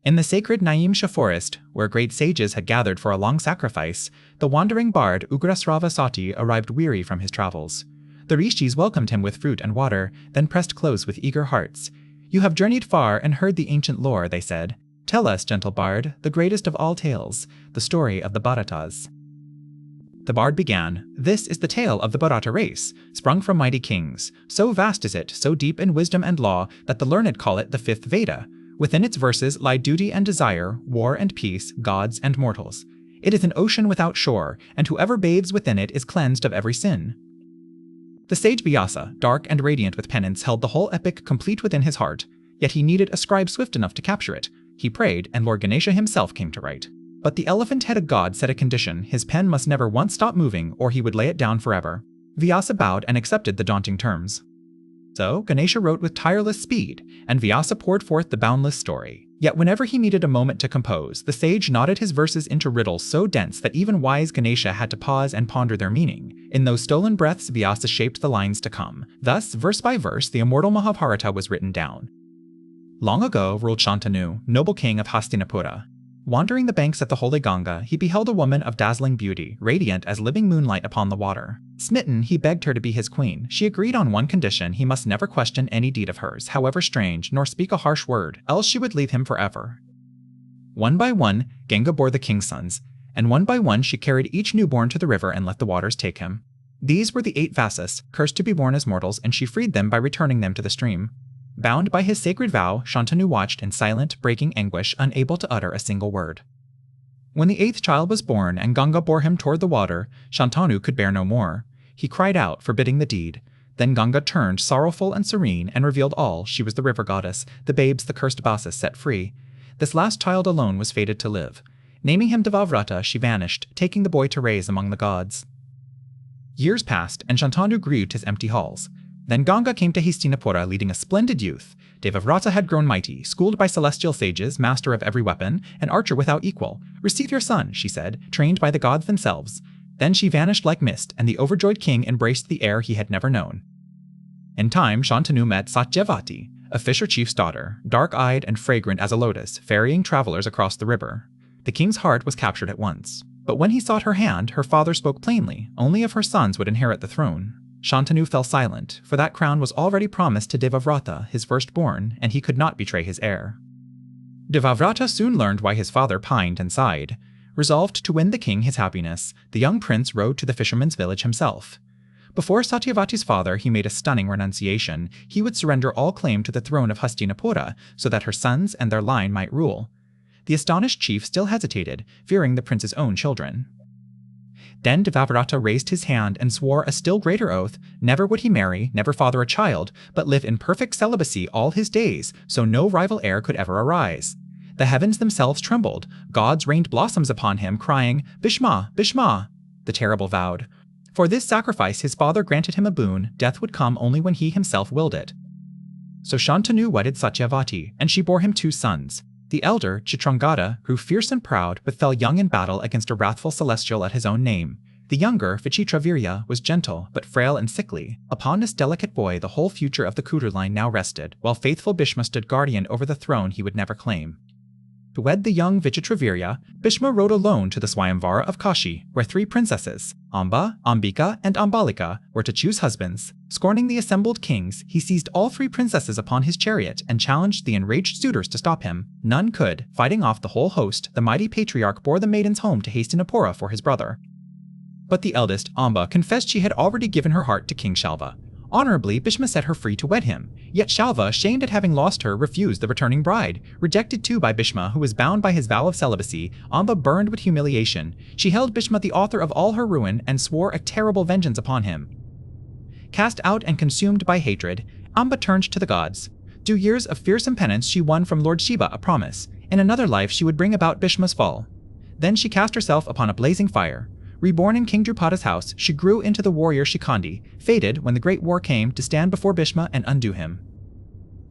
In the sacred Naimsha forest, where great sages had gathered for a long sacrifice, the wandering bard Ugrasrava Sati arrived weary from his travels. The rishis welcomed him with fruit and water, then pressed close with eager hearts. "You have journeyed far and heard the ancient lore," they said. "Tell us, gentle bard, the greatest of all tales, the story of the Bharatas." The bard began, "This is the tale of the Bharata race, sprung from mighty kings. So vast is it, so deep in wisdom and law, that the learned call it the fifth Veda. Within its verses lie duty and desire, war and peace, gods and mortals. It is an ocean without shore, and whoever bathes within it is cleansed of every sin." The sage Vyasa, dark and radiant with penance, held the whole epic complete within his heart, yet he needed a scribe swift enough to capture it. He prayed, and Lord Ganesha himself came to write. But the elephant-headed god set a condition: his pen must never once stop moving, or he would lay it down forever. Vyasa bowed and accepted the daunting terms. So Ganesha wrote with tireless speed, and Vyasa poured forth the boundless story. Yet whenever he needed a moment to compose, the sage knotted his verses into riddles so dense that even wise Ganesha had to pause and ponder their meaning. In those stolen breaths, Vyasa shaped the lines to come. Thus, verse by verse, the immortal Mahabharata was written down. Long ago ruled Shantanu, noble king of Hastinapura. Wandering the banks of the holy Ganga, he beheld a woman of dazzling beauty, radiant as living moonlight upon the water. Smitten, he begged her to be his queen. She agreed on one condition: he must never question any deed of hers, however strange, nor speak a harsh word, else she would leave him forever. One by one, Ganga bore the king's sons, and one by one she carried each newborn to the river and let the waters take him. These were the 8 Vasas, cursed to be born as mortals, and she freed them by returning them to the stream. Bound by his sacred vow, Shantanu watched in silent, breaking anguish, unable to utter a single word. When the 8th child was born and Ganga bore him toward the water, Shantanu could bear no more. He cried out, forbidding the deed. Then Ganga turned, sorrowful and serene, and revealed all. She was the river goddess, the babes the cursed Vasas set free. This last child alone was fated to live. Naming him Devavrata, she vanished, taking the boy to raise among the gods. Years passed, and Shantanu grieved his empty halls. Then Ganga came to Hastinapura leading a splendid youth. Devavrata had grown mighty, schooled by celestial sages, master of every weapon, an archer without equal. "Receive your son," she said, trained by the gods themselves. Then she vanished like mist, and the overjoyed king embraced the heir he had never known. In time, Shantanu met Satyavati, a fisher chief's daughter, dark-eyed and fragrant as a lotus, ferrying travelers across the river. The king's heart was captured at once. But when he sought her hand, her father spoke plainly: only of her sons would inherit the throne. Shantanu fell silent, for that crown was already promised to Devavrata, his firstborn, and he could not betray his heir. Devavrata soon learned why his father pined and sighed. Resolved to win the king his happiness, the young prince rode to the fisherman's village himself. Before Satyavati's father, he made a stunning renunciation. He would surrender all claim to the throne of Hastinapura, so that her sons and their line might rule. The astonished chief still hesitated, fearing the prince's own children. Then Devavrata raised his hand and swore a still greater oath: never would he marry, never father a child, but live in perfect celibacy all his days, so no rival heir could ever arise. The heavens themselves trembled. Gods rained blossoms upon him, crying, "Bhishma, Bhishma!" The terrible vowed. For this sacrifice his father granted him a boon: death would come only when he himself willed it. So Shantanu wedded Satyavati, and she bore him 2 sons. The elder, Chitrangada, grew fierce and proud, but fell young in battle against a wrathful celestial at his own name. The younger, Vichitravirya, was gentle, but frail and sickly. Upon this delicate boy the whole future of the Kuru line now rested, while faithful Bhishma stood guardian over the throne he would never claim. To wed the young Vichitravirya, Bhishma rode alone to the Swayamvara of Kashi, where 3 princesses, Amba, Ambika, and Ambalika, were to choose husbands. Scorning the assembled kings, he seized all 3 princesses upon his chariot and challenged the enraged suitors to stop him. None could. Fighting off the whole host, the mighty patriarch bore the maidens home to Hastinapura for his brother. But the eldest, Amba, confessed she had already given her heart to King Shalva. Honorably, Bhishma set her free to wed him. Yet Shalva, ashamed at having lost her, refused the returning bride. Rejected too by Bhishma, who was bound by his vow of celibacy, Amba burned with humiliation. She held Bhishma the author of all her ruin and swore a terrible vengeance upon him. Cast out and consumed by hatred, Amba turned to the gods. Through years of fearsome penance she won from Lord Shiva a promise. In another life she would bring about Bhishma's fall. Then she cast herself upon a blazing fire. Reborn in King Drupada's house, she grew into the warrior Shikandi, fated, when the great war came, to stand before Bhishma and undo him.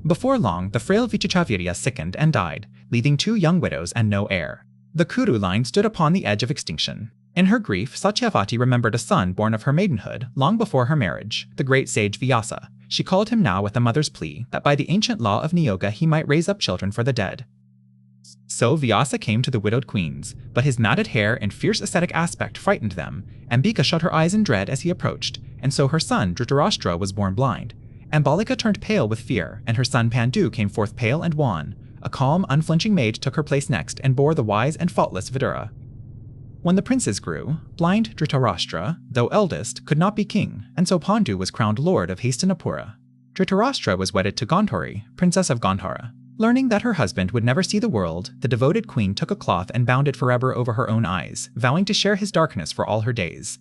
Before long, the frail Vichitravirya sickened and died, leaving 2 young widows and no heir. The Kuru line stood upon the edge of extinction. In her grief, Satyavati remembered a son born of her maidenhood, long before her marriage, the great sage Vyasa. She called him now with a mother's plea, that by the ancient law of Niyoga he might raise up children for the dead. So Vyasa came to the widowed queens, but his matted hair and fierce ascetic aspect frightened them. Ambika shut her eyes in dread as he approached, and so her son Dhritarashtra was born blind. Ambalika turned pale with fear, and her son Pandu came forth pale and wan. A calm, unflinching maid took her place next and bore the wise and faultless Vidura. When the princes grew, blind Dhritarashtra, though eldest, could not be king, and so Pandu was crowned lord of Hastinapura. Dhritarashtra was wedded to Gandhari, princess of Gandhara. Learning that her husband would never see the world, the devoted queen took a cloth and bound it forever over her own eyes, vowing to share his darkness for all her days.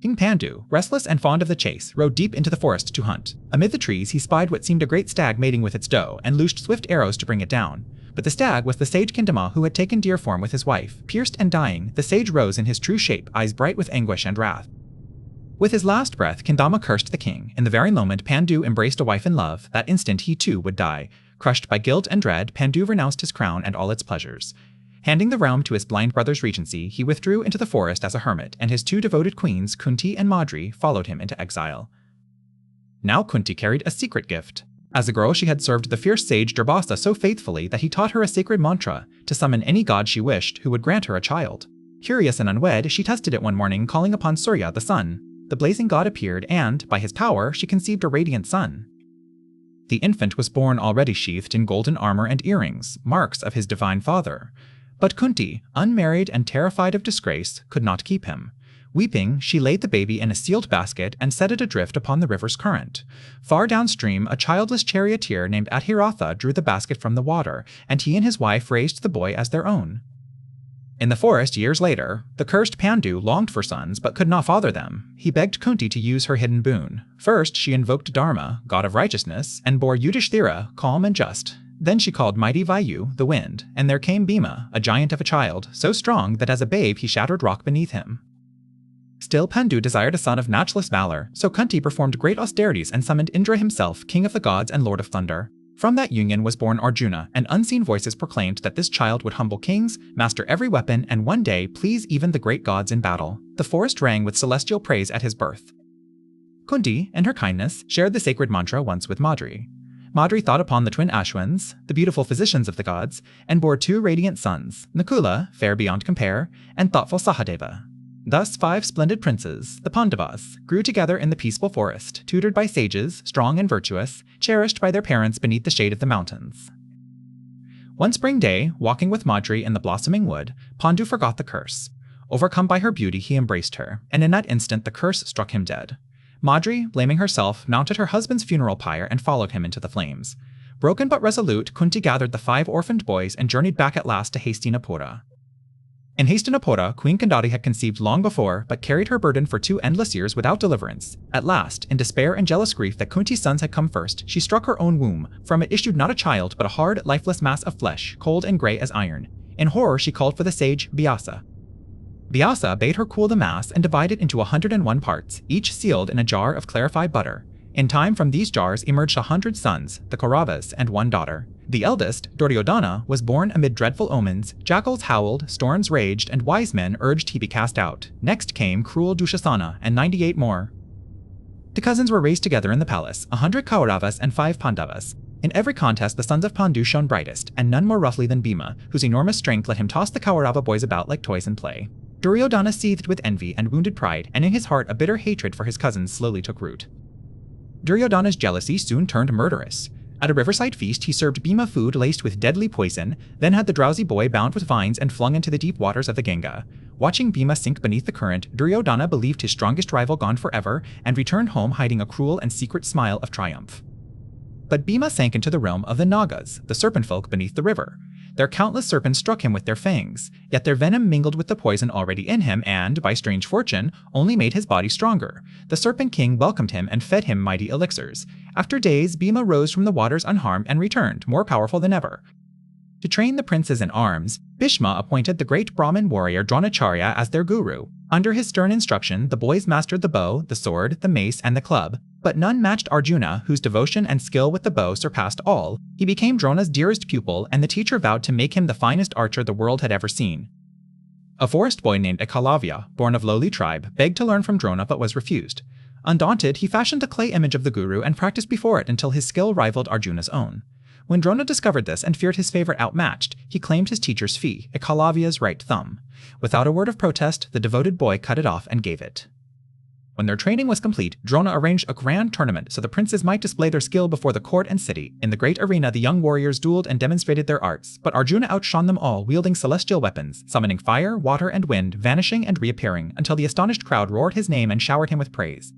King Pandu, restless and fond of the chase, rode deep into the forest to hunt. Amid the trees he spied what seemed a great stag mating with its doe, and loosed swift arrows to bring it down. But the stag was the sage Kindama, who had taken deer form with his wife. Pierced and dying, the sage rose in his true shape, eyes bright with anguish and wrath. With his last breath, Kindama cursed the king. In the very moment Pandu embraced a wife in love, that instant he too would die. Crushed by guilt and dread, Pandu renounced his crown and all its pleasures. Handing the realm to his blind brother's regency, he withdrew into the forest as a hermit, and his two devoted queens, Kunti and Madri, followed him into exile. Now Kunti carried a secret gift. As a girl, she had served the fierce sage Durbasa so faithfully that he taught her a sacred mantra to summon any god she wished who would grant her a child. Curious and unwed, she tested it one morning, calling upon Surya, the sun. The blazing god appeared, and, by his power, she conceived a radiant son. The infant was born already sheathed in golden armor and earrings, marks of his divine father. But Kunti, unmarried and terrified of disgrace, could not keep him. Weeping, she laid the baby in a sealed basket and set it adrift upon the river's current. Far downstream, a childless charioteer named Adhiratha drew the basket from the water, and he and his wife raised the boy as their own. In the forest years later, the cursed Pandu longed for sons but could not father them. He begged Kunti to use her hidden boon. First, she invoked Dharma, god of righteousness, and bore Yudhishthira, calm and just. Then she called mighty Vayu, the wind, and there came Bhima, a giant of a child, so strong that as a babe he shattered rock beneath him. Still Pandu desired a son of matchless valor, so Kunti performed great austerities and summoned Indra himself, king of the gods and lord of thunder. From that union was born Arjuna, and unseen voices proclaimed that this child would humble kings, master every weapon, and one day please even the great gods in battle. The forest rang with celestial praise at his birth. Kunti, in her kindness, shared the sacred mantra once with Madri. Madri thought upon the twin Ashwins, the beautiful physicians of the gods, and bore two radiant sons, Nakula, fair beyond compare, and thoughtful Sahadeva. Thus 5 splendid princes, the Pandavas, grew together in the peaceful forest, tutored by sages, strong and virtuous, cherished by their parents beneath the shade of the mountains. One spring day, walking with Madri in the blossoming wood, Pandu forgot the curse. Overcome by her beauty, he embraced her, and in that instant the curse struck him dead. Madri, blaming herself, mounted her husband's funeral pyre and followed him into the flames. Broken but resolute, Kunti gathered the 5 orphaned boys and journeyed back at last to Hastinapura. In Hastinapura, Queen Gandhari had conceived long before, but carried her burden for 2 endless years without deliverance. At last, in despair and jealous grief that Kunti's sons had come first, she struck her own womb. From it issued not a child, but a hard, lifeless mass of flesh, cold and grey as iron. In horror she called for the sage Vyasa. Vyasa bade her cool the mass and divide it into 101 parts, each sealed in a jar of clarified butter. In time from these jars emerged 100 sons, the Kauravas, and 1 daughter. The eldest, Duryodhana, was born amid dreadful omens. Jackals howled, storms raged, and wise men urged he be cast out. Next came cruel Dushasana, and 98 more. The cousins were raised together in the palace, 100 Kauravas and 5 Pandavas. In every contest the sons of Pandu shone brightest, and none more roughly than Bhima, whose enormous strength let him toss the Kaurava boys about like toys in play. Duryodhana seethed with envy and wounded pride, and in his heart a bitter hatred for his cousins slowly took root. Duryodhana's jealousy soon turned murderous. At a riverside feast, he served Bhima food laced with deadly poison, then had the drowsy boy bound with vines and flung into the deep waters of the Ganga. Watching Bhima sink beneath the current, Duryodhana believed his strongest rival gone forever and returned home hiding a cruel and secret smile of triumph. But Bhima sank into the realm of the Nagas, the serpent folk beneath the river. Their countless serpents struck him with their fangs, yet their venom mingled with the poison already in him and, by strange fortune, only made his body stronger. The Serpent King welcomed him and fed him mighty elixirs. After days, Bhima rose from the waters unharmed and returned, more powerful than ever. To train the princes in arms, Bhishma appointed the great Brahmin warrior Dronacharya as their guru. Under his stern instruction, the boys mastered the bow, the sword, the mace, and the club. But none matched Arjuna, whose devotion and skill with the bow surpassed all. He became Drona's dearest pupil, and the teacher vowed to make him the finest archer the world had ever seen. A forest boy named Ekalavya, born of lowly tribe, begged to learn from Drona but was refused. Undaunted, he fashioned a clay image of the guru and practiced before it until his skill rivaled Arjuna's own. When Drona discovered this and feared his favorite outmatched, he claimed his teacher's fee, Ekalavia's right thumb. Without a word of protest, the devoted boy cut it off and gave it. When their training was complete, Drona arranged a grand tournament so the princes might display their skill before the court and city. In the great arena, the young warriors dueled and demonstrated their arts, but Arjuna outshone them all, wielding celestial weapons, summoning fire, water, and wind, vanishing and reappearing, until the astonished crowd roared his name and showered him with praise.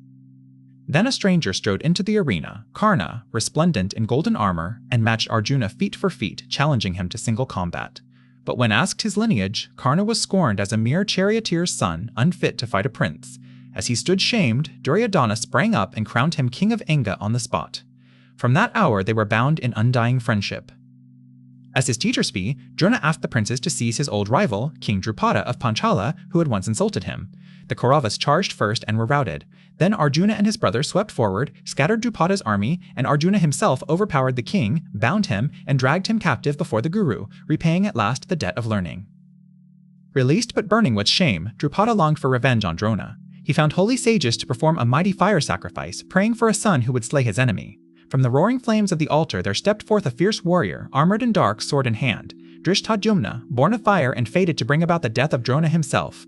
Then a stranger strode into the arena, Karna, resplendent in golden armor, and matched Arjuna feat for feat, challenging him to single combat. But when asked his lineage, Karna was scorned as a mere charioteer's son, unfit to fight a prince. As he stood shamed, Duryodhana sprang up and crowned him king of Anga on the spot. From that hour they were bound in undying friendship. As his teacher's fee, Drona asked the princes to seize his old rival, King Drupada of Panchala, who had once insulted him. The Kauravas charged first and were routed. Then Arjuna and his brother swept forward, scattered Drupada's army, and Arjuna himself overpowered the king, bound him, and dragged him captive before the guru, repaying at last the debt of learning. Released but burning with shame, Drupada longed for revenge on Drona. He found holy sages to perform a mighty fire sacrifice, praying for a son who would slay his enemy. From the roaring flames of the altar there stepped forth a fierce warrior, armored in dark, sword in hand, Drishtadyumna, born of fire and fated to bring about the death of Drona himself.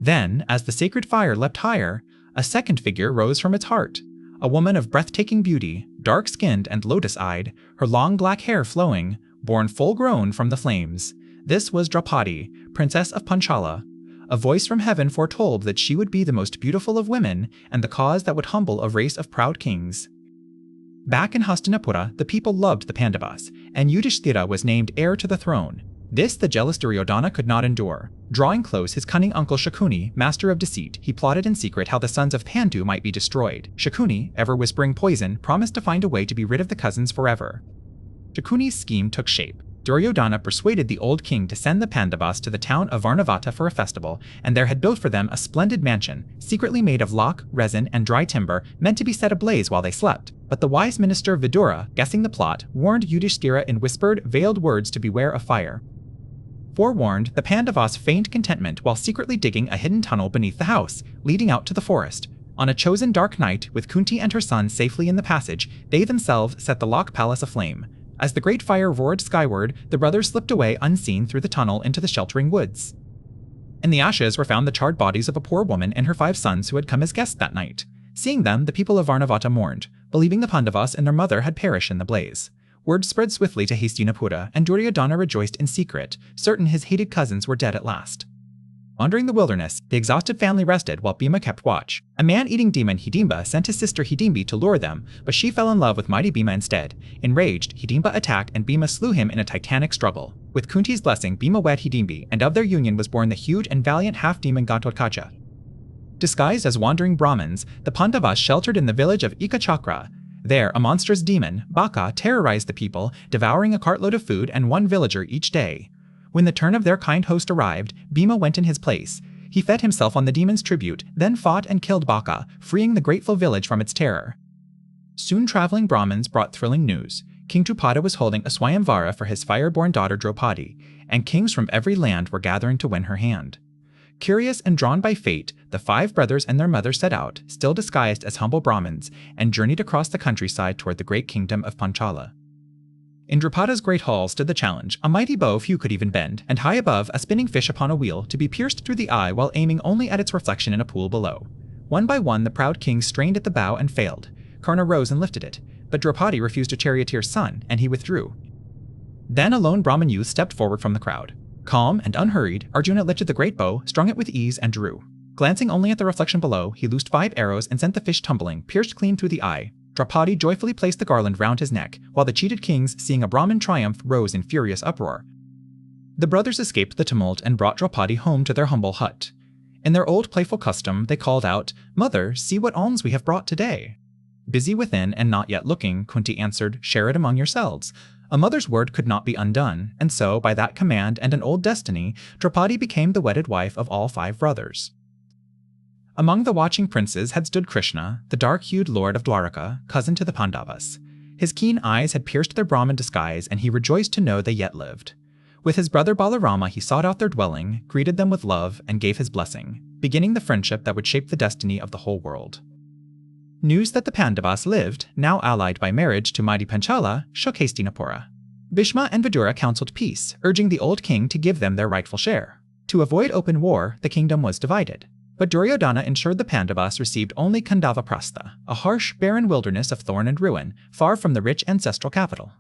Then, as the sacred fire leapt higher, a second figure rose from its heart, a woman of breathtaking beauty, dark-skinned and lotus-eyed, her long black hair flowing, born full-grown from the flames. This was Draupadi, princess of Panchala. A voice from heaven foretold that she would be the most beautiful of women and the cause that would humble a race of proud kings. Back in Hastinapura, the people loved the Pandavas, and Yudhishthira was named heir to the throne. This the jealous Duryodhana could not endure. Drawing close his cunning uncle Shakuni, master of deceit, he plotted in secret how the sons of Pandu might be destroyed. Shakuni, ever whispering poison, promised to find a way to be rid of the cousins forever. Shakuni's scheme took shape. Duryodhana persuaded the old king to send the Pandavas to the town of Varnavata for a festival, and there had built for them a splendid mansion, secretly made of lock, resin, and dry timber, meant to be set ablaze while they slept. But the wise minister Vidura, guessing the plot, warned Yudhishthira in whispered, veiled words to beware of fire. Forewarned, the Pandavas feigned contentment while secretly digging a hidden tunnel beneath the house, leading out to the forest. On a chosen dark night, with Kunti and her son safely in the passage, they themselves set the lock palace aflame. As the great fire roared skyward, the brothers slipped away unseen through the tunnel into the sheltering woods. In the ashes were found the charred bodies of a poor woman and her 5 sons who had come as guests that night. Seeing them, the people of Varnavata mourned, believing the Pandavas and their mother had perished in the blaze. Word spread swiftly to Hastinapura, and Duryodhana rejoiced in secret, certain his hated cousins were dead at last. Wandering the wilderness, the exhausted family rested while Bhima kept watch. A man-eating demon, Hidimba, sent his sister Hidimbi to lure them, but she fell in love with mighty Bhima instead. Enraged, Hidimba attacked and Bhima slew him in a titanic struggle. With Kunti's blessing, Bhima wed Hidimbi, and of their union was born the huge and valiant half-demon Ghatotkacha. Disguised as wandering Brahmins, the Pandavas sheltered in the village of Ekachakra. There, a monstrous demon, Baka, terrorized the people, devouring a cartload of food and 1 villager each day. When the turn of their kind host arrived, Bhima went in his place. He fed himself on the demon's tribute, then fought and killed Baka, freeing the grateful village from its terror. Soon traveling Brahmins brought thrilling news. King Drupada was holding a Swayamvara for his fire-born daughter Draupadi, and kings from every land were gathering to win her hand. Curious and drawn by fate, the 5 brothers and their mother set out, still disguised as humble Brahmins, and journeyed across the countryside toward the great kingdom of Panchala. In Drupada's great hall stood the challenge, a mighty bow few could even bend, and high above, a spinning fish upon a wheel, to be pierced through the eye while aiming only at its reflection in a pool below. One by one, the proud kings strained at the bow and failed. Karna rose and lifted it, but Draupadi refused a charioteer's son, and he withdrew. Then a lone Brahmin youth stepped forward from the crowd. Calm and unhurried, Arjuna lifted the great bow, strung it with ease, and drew. Glancing only at the reflection below, he loosed 5 arrows and sent the fish tumbling, pierced clean through the eye. Draupadi joyfully placed the garland round his neck, while the cheated kings, seeing a Brahmin triumph, rose in furious uproar. The brothers escaped the tumult and brought Draupadi home to their humble hut. In their old playful custom, they called out, "Mother, see what alms we have brought today." Busy within and not yet looking, Kunti answered, "Share it among yourselves." A mother's word could not be undone, and so, by that command and an old destiny, Draupadi became the wedded wife of all 5 brothers. Among the watching princes had stood Krishna, the dark-hued lord of Dwaraka, cousin to the Pandavas. His keen eyes had pierced their Brahmin disguise, and he rejoiced to know they yet lived. With his brother Balarama, he sought out their dwelling, greeted them with love, and gave his blessing, beginning the friendship that would shape the destiny of the whole world. News that the Pandavas lived, now allied by marriage to mighty Panchala, shook Hastinapura. Bhishma and Vidura counseled peace, urging the old king to give them their rightful share. To avoid open war, the kingdom was divided. But Duryodhana ensured the Pandavas received only Khandavaprastha, a harsh, barren wilderness of thorn and ruin, far from the rich ancestral capital.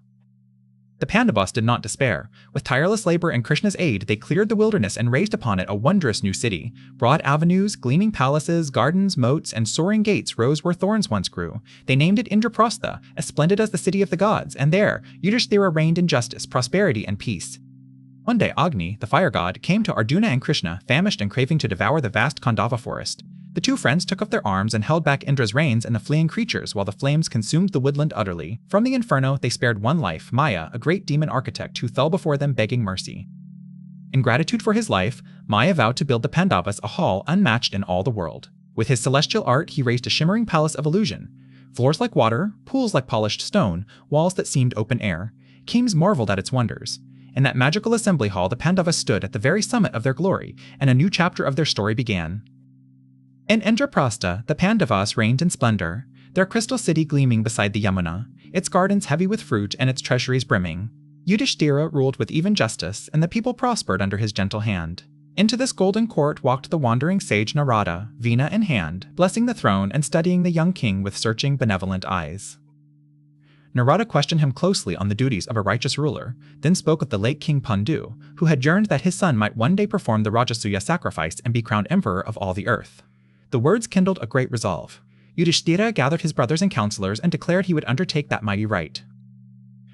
The Pandavas did not despair. With tireless labor and Krishna's aid, they cleared the wilderness and raised upon it a wondrous new city. Broad avenues, gleaming palaces, gardens, moats, and soaring gates rose where thorns once grew. They named it Indraprastha, as splendid as the city of the gods, and there, Yudhishthira reigned in justice, prosperity, and peace. One day Agni, the fire god, came to Arjuna and Krishna, famished and craving to devour the vast Khandava forest. The two friends took up their arms and held back Indra's rains and the fleeing creatures while the flames consumed the woodland utterly. From the inferno, they spared one life, Maya, a great demon architect who fell before them begging mercy. In gratitude for his life, Maya vowed to build the Pandavas a hall unmatched in all the world. With his celestial art, he raised a shimmering palace of illusion. Floors like water, pools like polished stone, walls that seemed open air. Kings marveled at its wonders. In that magical assembly hall, the Pandavas stood at the very summit of their glory, and a new chapter of their story began. In Indraprastha, the Pandavas reigned in splendor, their crystal city gleaming beside the Yamuna, its gardens heavy with fruit and its treasuries brimming. Yudhishthira ruled with even justice, and the people prospered under his gentle hand. Into this golden court walked the wandering sage Narada, Veena in hand, blessing the throne and studying the young king with searching, benevolent eyes. Narada questioned him closely on the duties of a righteous ruler, then spoke of the late King Pandu, who had yearned that his son might one day perform the Rajasuya sacrifice and be crowned emperor of all the earth. The words kindled a great resolve. Yudhishthira gathered his brothers and counselors and declared he would undertake that mighty rite.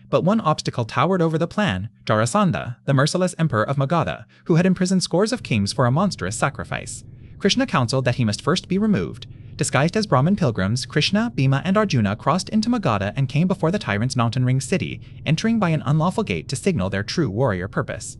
But one obstacle towered over the plan, Jarasandha, the merciless emperor of Magadha, who had imprisoned scores of kings for a monstrous sacrifice. Krishna counseled that he must first be removed. Disguised as Brahmin pilgrims, Krishna, Bhima, and Arjuna crossed into Magadha and came before the tyrant's mountain-ringed city, entering by an unlawful gate to signal their true warrior purpose.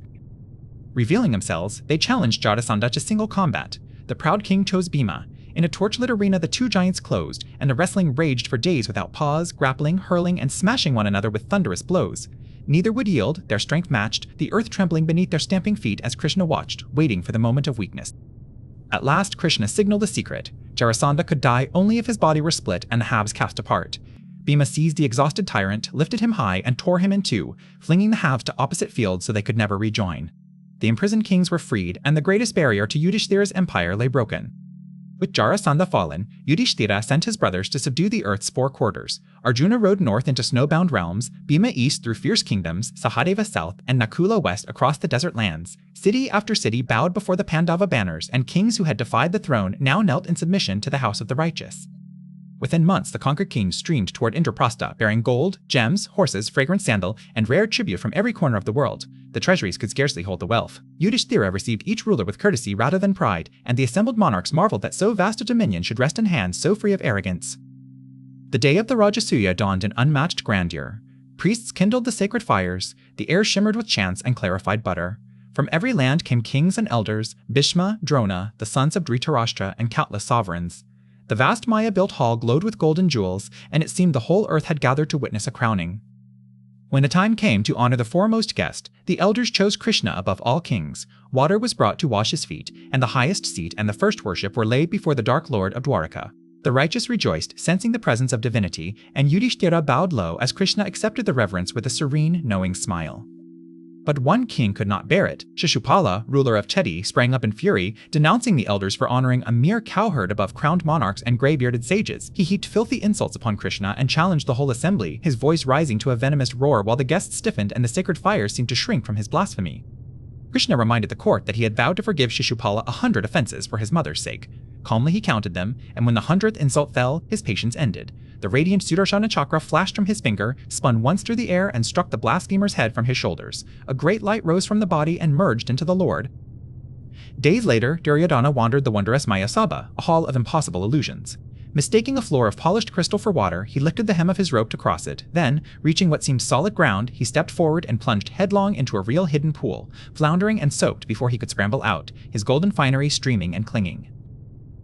Revealing themselves, they challenged Jarasandha to single combat. The proud king chose Bhima. In a torchlit arena, the two giants closed, and the wrestling raged for days without pause, grappling, hurling, and smashing one another with thunderous blows. Neither would yield, their strength matched, the earth trembling beneath their stamping feet as Krishna watched, waiting for the moment of weakness. At last, Krishna signaled the secret. Jarasandha could die only if his body were split and the halves cast apart. Bhima seized the exhausted tyrant, lifted him high, and tore him in two, flinging the halves to opposite fields so they could never rejoin. The imprisoned kings were freed, and the greatest barrier to Yudhishthira's empire lay broken. With Jarasandha fallen, Yudhishthira sent his brothers to subdue the earth's four quarters. Arjuna rode north into snowbound realms, Bhima east through fierce kingdoms, Sahadeva south, and Nakula west across the desert lands. City after city bowed before the Pandava banners, and kings who had defied the throne now knelt in submission to the house of the righteous. Within months, the conquered kings streamed toward Indraprastha, bearing gold, gems, horses, fragrant sandal, and rare tribute from every corner of the world. The treasuries could scarcely hold the wealth. Yudhishthira received each ruler with courtesy rather than pride, and the assembled monarchs marveled that so vast a dominion should rest in hands so free of arrogance. The day of the Rajasuya dawned in unmatched grandeur. Priests kindled the sacred fires, the air shimmered with chants and clarified butter. From every land came kings and elders, Bhishma, Drona, the sons of Dhritarashtra, and countless sovereigns. The vast Maya-built hall glowed with gold and jewels, and it seemed the whole earth had gathered to witness a crowning. When the time came to honor the foremost guest, the elders chose Krishna above all kings. Water was brought to wash his feet, and the highest seat and the first worship were laid before the dark lord of Dwaraka. The righteous rejoiced, sensing the presence of divinity, and Yudhishthira bowed low as Krishna accepted the reverence with a serene, knowing smile. But one king could not bear it. Shishupala, ruler of Chedi, sprang up in fury, denouncing the elders for honoring a mere cowherd above crowned monarchs and gray-bearded sages. He heaped filthy insults upon Krishna and challenged the whole assembly, his voice rising to a venomous roar while the guests stiffened and the sacred fire seemed to shrink from his blasphemy. Krishna reminded the court that he had vowed to forgive Shishupala 100 offenses for his mother's sake. Calmly he counted them, and when the 100th insult fell, his patience ended. The radiant Sudarshana chakra flashed from his finger, spun once through the air, and struck the blasphemer's head from his shoulders. A great light rose from the body and merged into the Lord. Days later, Duryodhana wandered the wondrous Mayasabha, a hall of impossible illusions. Mistaking a floor of polished crystal for water, he lifted the hem of his robe to cross it. Then, reaching what seemed solid ground, he stepped forward and plunged headlong into a real hidden pool, floundering and soaked before he could scramble out, his golden finery streaming and clinging.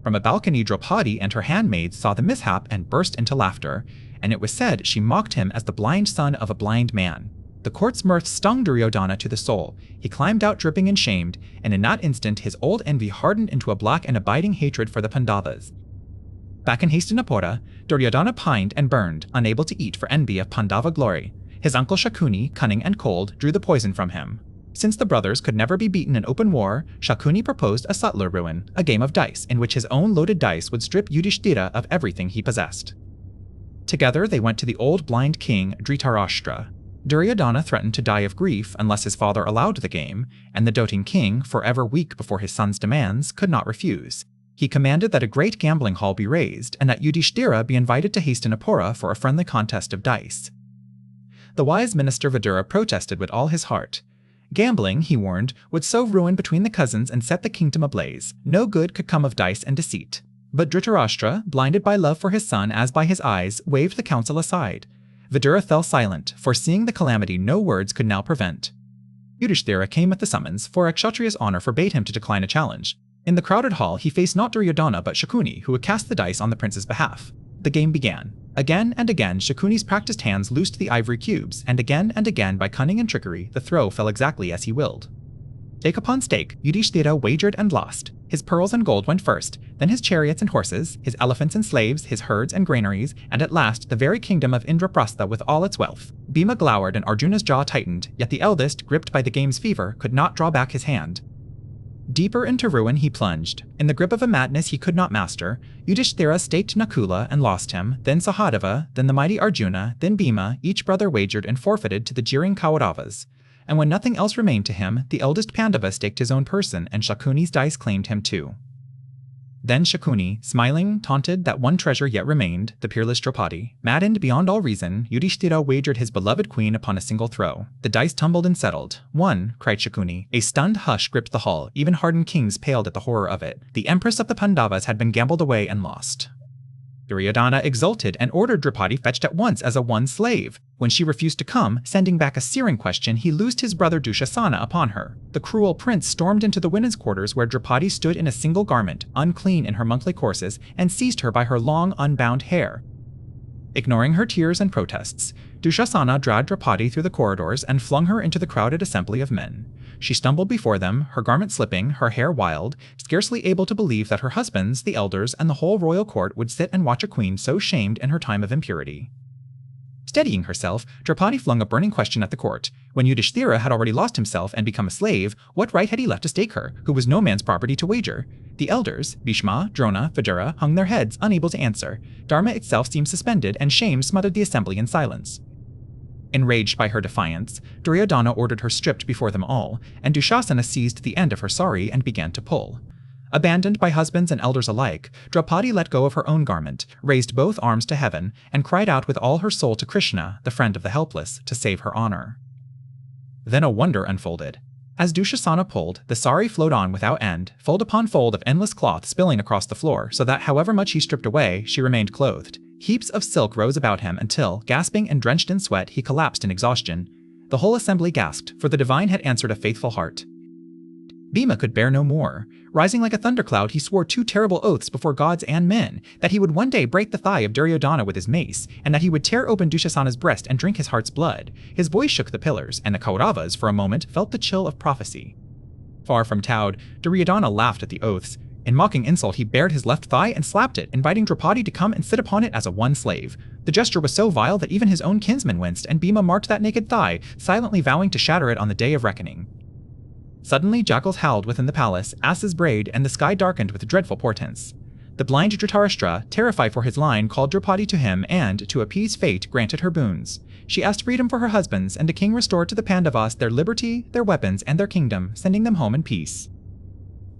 From a balcony, Draupadi and her handmaids saw the mishap and burst into laughter, and it was said she mocked him as the blind son of a blind man. The court's mirth stung Duryodhana to the soul. He climbed out dripping and shamed, and in that instant his old envy hardened into a black and abiding hatred for the Pandavas. Back in Hastinapura, Duryodhana pined and burned, unable to eat for envy of Pandava glory. His uncle Shakuni, cunning and cold, drew the poison from him. Since the brothers could never be beaten in open war, Shakuni proposed a subtler ruin, a game of dice in which his own loaded dice would strip Yudhishthira of everything he possessed. Together they went to the old blind king Dhritarashtra. Duryodhana threatened to die of grief unless his father allowed the game, and the doting king, forever weak before his son's demands, could not refuse. He commanded that a great gambling hall be raised and that Yudhishthira be invited to Hastinapura for a friendly contest of dice. The wise minister Vidura protested with all his heart. Gambling, he warned, would sow ruin between the cousins and set the kingdom ablaze. No good could come of dice and deceit. But Dhritarashtra, blinded by love for his son as by his eyes, waved the counsel aside. Vidura fell silent, foreseeing the calamity no words could now prevent. Yudhishthira came with the summons, for a kshatriya's honor forbade him to decline a challenge. In the crowded hall, he faced not Duryodhana but Shakuni, who would cast the dice on the prince's behalf. The game began. Again and again, Shakuni's practiced hands loosed the ivory cubes, and again, by cunning and trickery, the throw fell exactly as he willed. Stake upon stake, Yudhishthira wagered and lost. His pearls and gold went first, then his chariots and horses, his elephants and slaves, his herds and granaries, and at last the very kingdom of Indraprastha with all its wealth. Bhima glowered and Arjuna's jaw tightened, yet the eldest, gripped by the game's fever, could not draw back his hand. Deeper into ruin he plunged. In the grip of a madness he could not master, Yudhishthira staked Nakula and lost him, then Sahadeva, then the mighty Arjuna, then Bhima, each brother wagered and forfeited to the jeering Kauravas. And when nothing else remained to him, the eldest Pandava staked his own person, and Shakuni's dice claimed him too. Then Shakuni, smiling, taunted that one treasure yet remained, the peerless Draupadi. Maddened beyond all reason, Yudhishthira wagered his beloved queen upon a single throw. The dice tumbled and settled. "Won," cried Shakuni. A stunned hush gripped the hall. Even hardened kings paled at the horror of it. The empress of the Pandavas had been gambled away and lost. Duryodhana exulted and ordered Draupadi fetched at once as a won slave. When she refused to come, sending back a searing question, he loosed his brother Dushasana upon her. The cruel prince stormed into the women's quarters where Draupadi stood in a single garment, unclean in her monthly courses, and seized her by her long, unbound hair. Ignoring her tears and protests, Dushasana dragged Draupadi through the corridors and flung her into the crowded assembly of men. She stumbled before them, her garment slipping, her hair wild, scarcely able to believe that her husbands, the elders, and the whole royal court would sit and watch a queen so shamed in her time of impurity. Steadying herself, Draupadi flung a burning question at the court. When Yudhishthira had already lost himself and become a slave, what right had he left to stake her, who was no man's property to wager? The elders, Bhishma, Drona, Vidura, hung their heads, unable to answer. Dharma itself seemed suspended, and shame smothered the assembly in silence. Enraged by her defiance, Duryodhana ordered her stripped before them all, and Dushasana seized the end of her sari and began to pull. Abandoned by husbands and elders alike, Draupadi let go of her own garment, raised both arms to heaven, and cried out with all her soul to Krishna, the friend of the helpless, to save her honor. Then a wonder unfolded. As Dushasana pulled, the sari flowed on without end, fold upon fold of endless cloth spilling across the floor, so that however much he stripped away, she remained clothed. Heaps of silk rose about him until, gasping and drenched in sweat, he collapsed in exhaustion. The whole assembly gasped, for the divine had answered a faithful heart. Bhima could bear no more. Rising like a thundercloud, he swore 2 terrible oaths before gods and men, that he would one day break the thigh of Duryodhana with his mace, and that he would tear open Dushasana's breast and drink his heart's blood. His voice shook the pillars, and the Kauravas, for a moment, felt the chill of prophecy. Far from cowed, Duryodhana laughed at the oaths. In mocking insult, he bared his left thigh and slapped it, inviting Draupadi to come and sit upon it as a one slave. The gesture was so vile that even his own kinsmen winced, and Bhima marked that naked thigh, silently vowing to shatter it on the day of reckoning. Suddenly jackals howled within the palace, asses brayed, and the sky darkened with dreadful portents. The blind Dhritarashtra, terrified for his line, called Draupadi to him and, to appease fate, granted her boons. She asked freedom for her husbands, and the king restored to the Pandavas their liberty, their weapons, and their kingdom, sending them home in peace.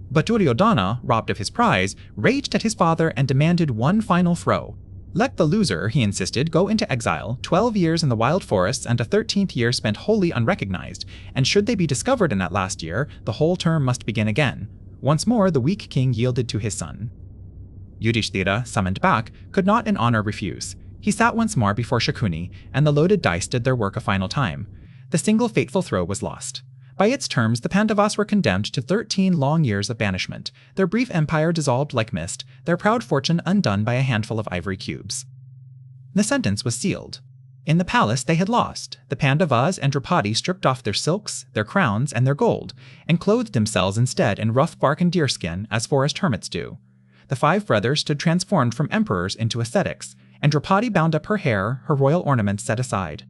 But Duryodhana, robbed of his prize, raged at his father and demanded one final throw. Let the loser, he insisted, go into exile, 12 years in the wild forests and a 13th year spent wholly unrecognized, and should they be discovered in that last year, the whole term must begin again. Once more the weak king yielded to his son. Yudhishthira, summoned back, could not in honor refuse. He sat once more before Shakuni, and the loaded dice did their work a final time. The single fateful throw was lost. By its terms, the Pandavas were condemned to 13 long years of banishment, their brief empire dissolved like mist, their proud fortune undone by a handful of ivory cubes. The sentence was sealed. In the palace they had lost. The Pandavas and Draupadi stripped off their silks, their crowns, and their gold, and clothed themselves instead in rough bark and deerskin, as forest hermits do. the 5 brothers stood transformed from emperors into ascetics, and Draupadi bound up her hair, her royal ornaments set aside.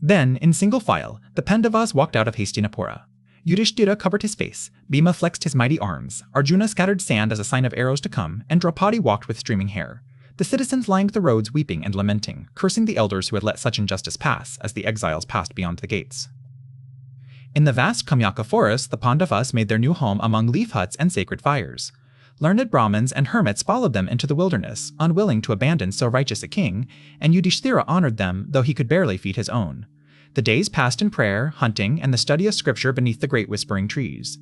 Then, in single file, the Pandavas walked out of Hastinapura. Yudhishthira covered his face, Bhima flexed his mighty arms, Arjuna scattered sand as a sign of arrows to come, and Draupadi walked with streaming hair. The citizens lined the roads weeping and lamenting, cursing the elders who had let such injustice pass as the exiles passed beyond the gates. In the vast Kamyaka forest, the Pandavas made their new home among leaf huts and sacred fires. Learned Brahmins and hermits followed them into the wilderness, unwilling to abandon so righteous a king, and Yudhishthira honored them, though he could barely feed his own. The days passed in prayer, hunting, and the study of scripture beneath the great whispering trees.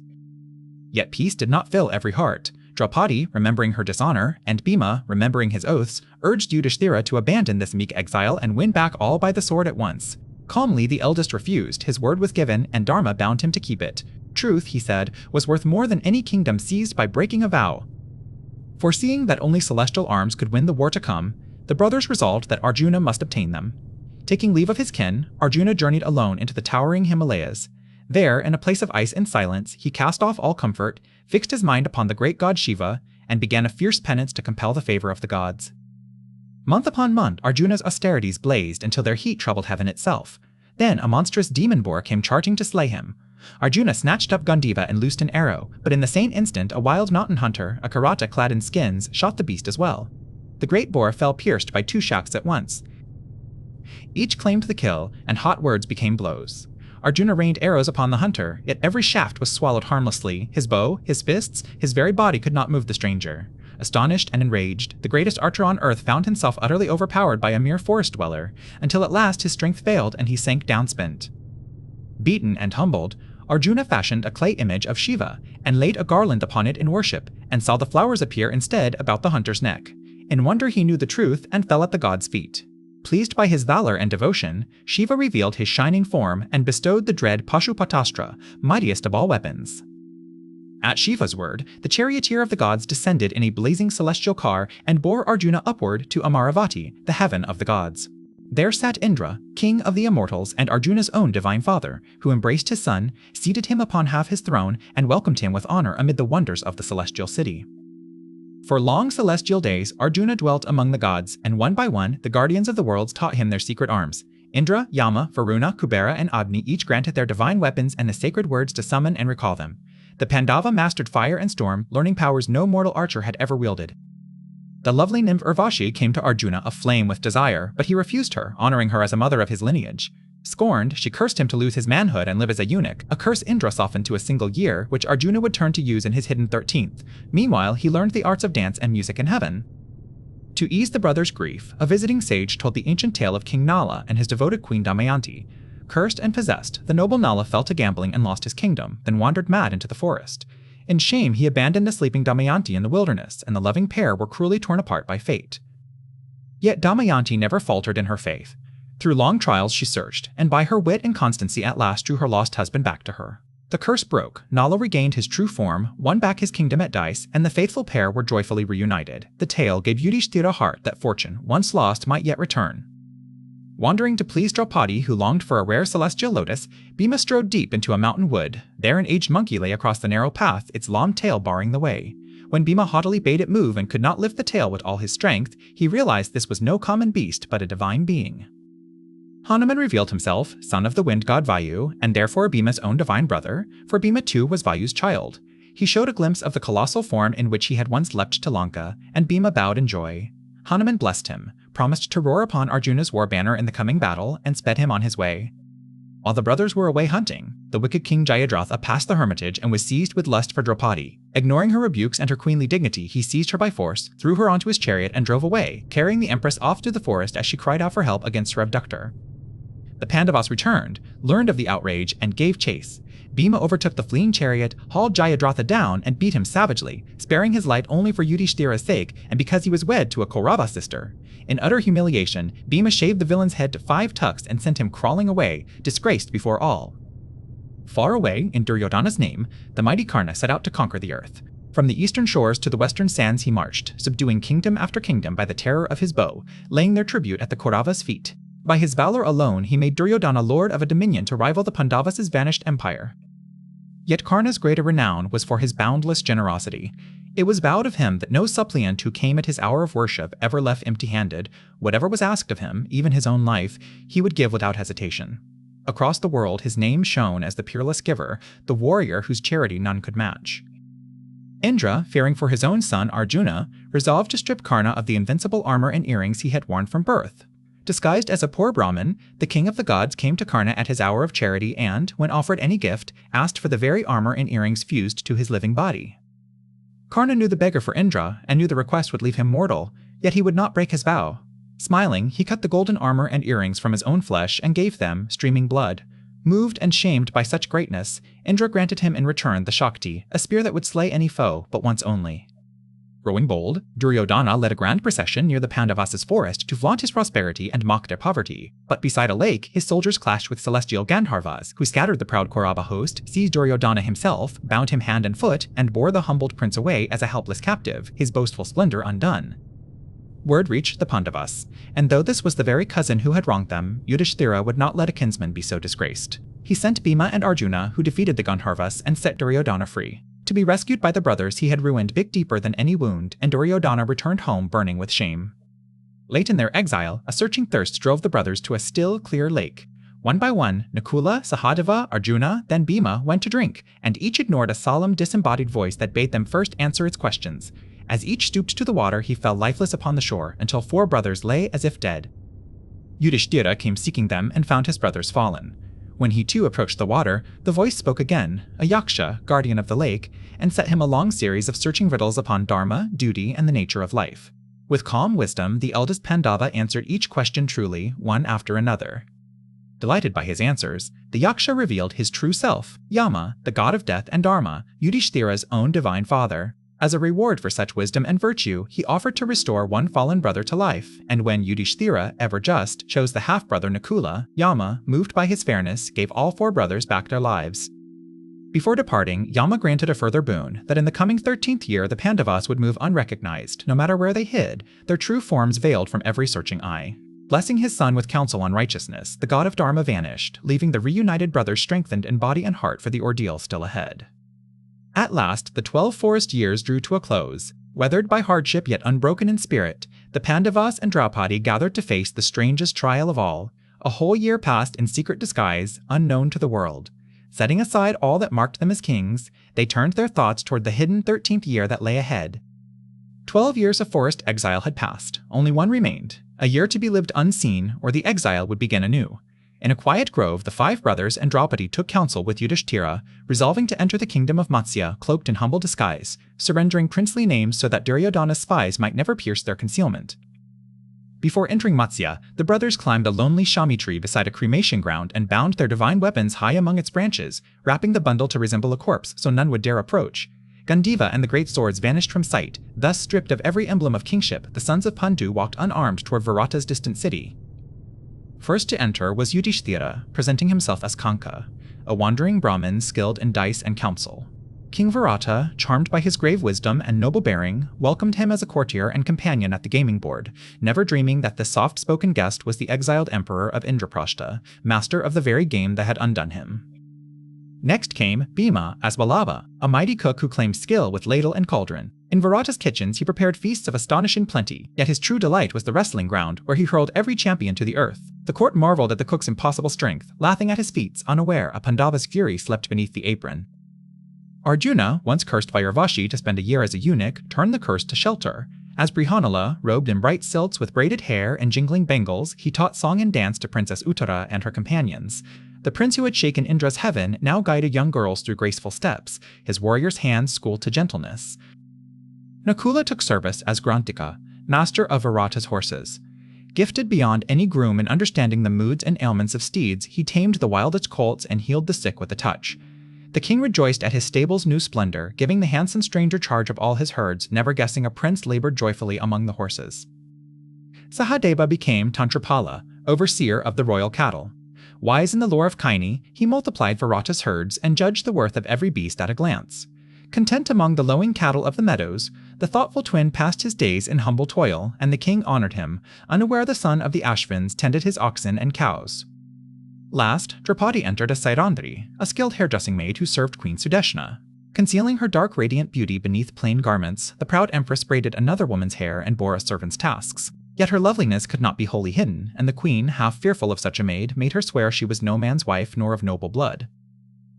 Yet peace did not fill every heart. Draupadi, remembering her dishonor, and Bhima, remembering his oaths, urged Yudhishthira to abandon this meek exile and win back all by the sword at once. Calmly, the eldest refused, his word was given, and Dharma bound him to keep it. Truth, he said, was worth more than any kingdom seized by breaking a vow. Foreseeing that only celestial arms could win the war to come, the brothers resolved that Arjuna must obtain them. Taking leave of his kin, Arjuna journeyed alone into the towering Himalayas. There, in a place of ice and silence, he cast off all comfort, fixed his mind upon the great god Shiva, and began a fierce penance to compel the favor of the gods. Month upon month, Arjuna's austerities blazed until their heat troubled heaven itself. Then a monstrous demon boar came charging to slay him. Arjuna snatched up Gandiva and loosed an arrow, but in the same instant a wild mountain hunter, a Karata clad in skins, shot the beast as well. The great boar fell pierced by 2 shafts at once. Each claimed the kill, and hot words became blows. Arjuna rained arrows upon the hunter, yet every shaft was swallowed harmlessly. His bow, his fists, his very body could not move the stranger. Astonished and enraged, the greatest archer on earth found himself utterly overpowered by a mere forest dweller, until at last his strength failed and he sank down spent. Beaten and humbled, Arjuna fashioned a clay image of Shiva, and laid a garland upon it in worship, and saw the flowers appear instead about the hunter's neck. In wonder he knew the truth, and fell at the god's feet. Pleased by his valor and devotion, Shiva revealed his shining form and bestowed the dread Pashupatastra, mightiest of all weapons. At Shiva's word, the charioteer of the gods descended in a blazing celestial car and bore Arjuna upward to Amaravati, the heaven of the gods. There sat Indra, king of the immortals and Arjuna's own divine father, who embraced his son, seated him upon half his throne, and welcomed him with honor amid the wonders of the celestial city. For long celestial days, Arjuna dwelt among the gods, and one by one, the guardians of the worlds taught him their secret arms. Indra, Yama, Varuna, Kubera, and Agni each granted their divine weapons and the sacred words to summon and recall them. The Pandava mastered fire and storm, learning powers no mortal archer had ever wielded. The lovely nymph Urvashi came to Arjuna aflame with desire, but he refused her, honoring her as a mother of his lineage. Scorned, she cursed him to lose his manhood and live as a eunuch, a curse Indra softened to a single year, which Arjuna would turn to use in his hidden 13th. Meanwhile, he learned the arts of dance and music in heaven. To ease the brothers' grief, a visiting sage told the ancient tale of King Nala and his devoted queen Damayanti. Cursed and possessed, the noble Nala fell to gambling and lost his kingdom, then wandered mad into the forest. In shame, he abandoned the sleeping Damayanti in the wilderness, and the loving pair were cruelly torn apart by fate. Yet Damayanti never faltered in her faith. Through long trials she searched, and by her wit and constancy at last drew her lost husband back to her. The curse broke, Nala regained his true form, won back his kingdom at dice, and the faithful pair were joyfully reunited. The tale gave Yudhishthira heart that fortune, once lost, might yet return. Wandering to please Draupadi, who longed for a rare celestial lotus, Bhima strode deep into a mountain wood. There an aged monkey lay across the narrow path, its long tail barring the way. When Bhima haughtily bade it move and could not lift the tail with all his strength, he realized this was no common beast but a divine being. Hanuman revealed himself, son of the wind god Vayu, and therefore Bhima's own divine brother, for Bhima too was Vayu's child. He showed a glimpse of the colossal form in which he had once leapt to Lanka, and Bhima bowed in joy. Hanuman blessed him, promised to roar upon Arjuna's war banner in the coming battle, and sped him on his way. While the brothers were away hunting, the wicked king Jayadratha passed the hermitage and was seized with lust for Draupadi. Ignoring her rebukes and her queenly dignity, he seized her by force, threw her onto his chariot, and drove away, carrying the empress off through the forest as she cried out for help against her abductor. The Pandavas returned, learned of the outrage, and gave chase. Bhima overtook the fleeing chariot, hauled Jayadratha down, and beat him savagely, sparing his life only for Yudhishthira's sake and because he was wed to a Kaurava sister. In utter humiliation, Bhima shaved the villain's head to 5 tucks and sent him crawling away, disgraced before all. Far away, in Duryodhana's name, the mighty Karna set out to conquer the earth. From the eastern shores to the western sands he marched, subduing kingdom after kingdom by the terror of his bow, laying their tribute at the Kaurava's feet. By his valor alone, he made Duryodhana lord of a dominion to rival the Pandavas' vanished empire. Yet Karna's greater renown was for his boundless generosity. It was vowed of him that no suppliant who came at his hour of worship ever left empty-handed. Whatever was asked of him, even his own life, he would give without hesitation. Across the world, his name shone as the peerless giver, the warrior whose charity none could match. Indra, fearing for his own son Arjuna, resolved to strip Karna of the invincible armor and earrings he had worn from birth. Disguised as a poor Brahmin, the king of the gods came to Karna at his hour of charity and, when offered any gift, asked for the very armor and earrings fused to his living body. Karna knew the beggar for Indra, and knew the request would leave him mortal, yet he would not break his vow. Smiling, he cut the golden armor and earrings from his own flesh and gave them, streaming blood. Moved and shamed by such greatness, Indra granted him in return the Shakti, a spear that would slay any foe, but once only. Growing bold, Duryodhana led a grand procession near the Pandavas' forest to flaunt his prosperity and mock their poverty. But beside a lake, his soldiers clashed with celestial Gandharvas, who scattered the proud Kaurava host, seized Duryodhana himself, bound him hand and foot, and bore the humbled prince away as a helpless captive, his boastful splendor undone. Word reached the Pandavas, and though this was the very cousin who had wronged them, Yudhishthira would not let a kinsman be so disgraced. He sent Bhima and Arjuna, who defeated the Gandharvas, and set Duryodhana free. To be rescued by the brothers he had ruined big deeper than any wound, and Duryodhana returned home burning with shame. Late in their exile, a searching thirst drove the brothers to a still, clear lake. One by one, Nakula, Sahadeva, Arjuna, then Bhima went to drink, and each ignored a solemn, disembodied voice that bade them first answer its questions. As each stooped to the water, he fell lifeless upon the shore, until 4 brothers lay as if dead. Yudhishthira came seeking them and found his brothers fallen. When he too approached the water, the voice spoke again, a yaksha, guardian of the lake, and set him a long series of searching riddles upon dharma, duty, and the nature of life. With calm wisdom, the eldest Pandava answered each question truly, one after another. Delighted by his answers, the yaksha revealed his true self, Yama, the god of death and dharma, Yudhishthira's own divine father. As a reward for such wisdom and virtue, he offered to restore one fallen brother to life, and when Yudhishthira, ever just, chose the half-brother Nakula, Yama, moved by his fairness, gave all 4 brothers back their lives. Before departing, Yama granted a further boon, that in the coming 13th year the Pandavas would move unrecognized, no matter where they hid, their true forms veiled from every searching eye. Blessing his son with counsel on righteousness, the god of Dharma vanished, leaving the reunited brothers strengthened in body and heart for the ordeal still ahead. At last, the 12 forest years drew to a close. Weathered by hardship yet unbroken in spirit, the Pandavas and Draupadi gathered to face the strangest trial of all. A whole year passed in secret disguise, unknown to the world. Setting aside all that marked them as kings, they turned their thoughts toward the hidden 13th year that lay ahead. 12 years of forest exile had passed. Only one remained, a year to be lived unseen, or the exile would begin anew. In a quiet grove, the 5 brothers and Draupadi took counsel with Yudhishthira, resolving to enter the kingdom of Matsya cloaked in humble disguise, surrendering princely names so that Duryodhana's spies might never pierce their concealment. Before entering Matsya, the brothers climbed a lonely shami tree beside a cremation ground and bound their divine weapons high among its branches, wrapping the bundle to resemble a corpse so none would dare approach. Gandiva and the great swords vanished from sight. Thus stripped of every emblem of kingship, the sons of Pandu walked unarmed toward Virata's distant city. First to enter was Yudhishthira, presenting himself as Kanka, a wandering Brahmin skilled in dice and counsel. King Virata, charmed by his grave wisdom and noble bearing, welcomed him as a courtier and companion at the gaming board, never dreaming that this soft-spoken guest was the exiled emperor of Indraprastha, master of the very game that had undone him. Next came Bhima as Balaba, a mighty cook who claimed skill with ladle and cauldron. In Virata's kitchens he prepared feasts of astonishing plenty, yet his true delight was the wrestling ground, where he hurled every champion to the earth. The court marveled at the cook's impossible strength, laughing at his feats, unaware a Pandava's fury slept beneath the apron. Arjuna, once cursed by Urvashi to spend a year as a eunuch, turned the curse to shelter. As Brihanala, robed in bright silks with braided hair and jingling bangles, he taught song and dance to Princess Uttara and her companions. The prince who had shaken Indra's heaven now guided young girls through graceful steps, his warrior's hands schooled to gentleness. Nakula took service as Grantika, master of Virata's horses. Gifted beyond any groom in understanding the moods and ailments of steeds, he tamed the wildest colts and healed the sick with a touch. The king rejoiced at his stable's new splendor, giving the handsome stranger charge of all his herds, never guessing a prince labored joyfully among the horses. Sahadeva became Tantrapala, overseer of the royal cattle. Wise in the lore of Kaini, he multiplied Virata's herds and judged the worth of every beast at a glance. Content among the lowing cattle of the meadows, the thoughtful twin passed his days in humble toil, and the king honored him, unaware the son of the Ashvins tended his oxen and cows. Last, Draupadi entered as Sairandri, a skilled hairdressing maid who served Queen Sudeshna. Concealing her dark radiant beauty beneath plain garments, the proud empress braided another woman's hair and bore a servant's tasks. Yet her loveliness could not be wholly hidden, and the queen, half fearful of such a maid, made her swear she was no man's wife nor of noble blood.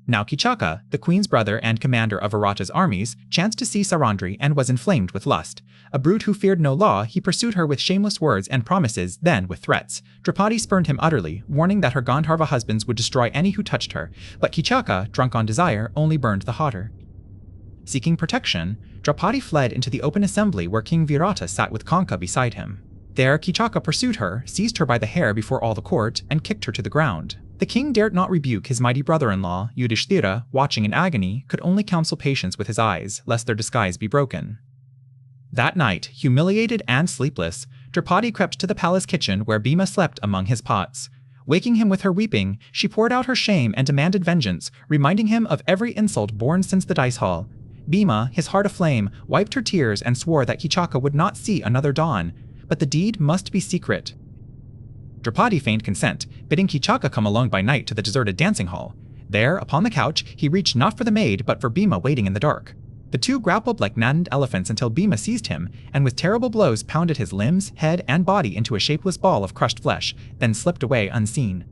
Now Kichaka, the queen's brother and commander of Virata's armies, chanced to see Sarandri and was inflamed with lust. A brute who feared no law, he pursued her with shameless words and promises, then with threats. Draupadi spurned him utterly, warning that her Gandharva husbands would destroy any who touched her, but Kichaka, drunk on desire, only burned the hotter. Seeking protection, Draupadi fled into the open assembly where King Virata sat with Kanka beside him. There Kichaka pursued her, seized her by the hair before all the court, and kicked her to the ground. The king dared not rebuke his mighty brother-in-law. Yudhishthira, watching in agony, could only counsel patience with his eyes, lest their disguise be broken. That night, humiliated and sleepless, Draupadi crept to the palace kitchen where Bhima slept among his pots. Waking him with her weeping, she poured out her shame and demanded vengeance, reminding him of every insult borne since the dice hall. Bhima, his heart aflame, wiped her tears and swore that Kichaka would not see another dawn, but the deed must be secret. Draupadi feigned consent, bidding Kichaka come along by night to the deserted dancing hall. There, upon the couch, he reached not for the maid, but for Bhima waiting in the dark. The two grappled like maddened elephants until Bhima seized him, and with terrible blows pounded his limbs, head, and body into a shapeless ball of crushed flesh, then slipped away unseen.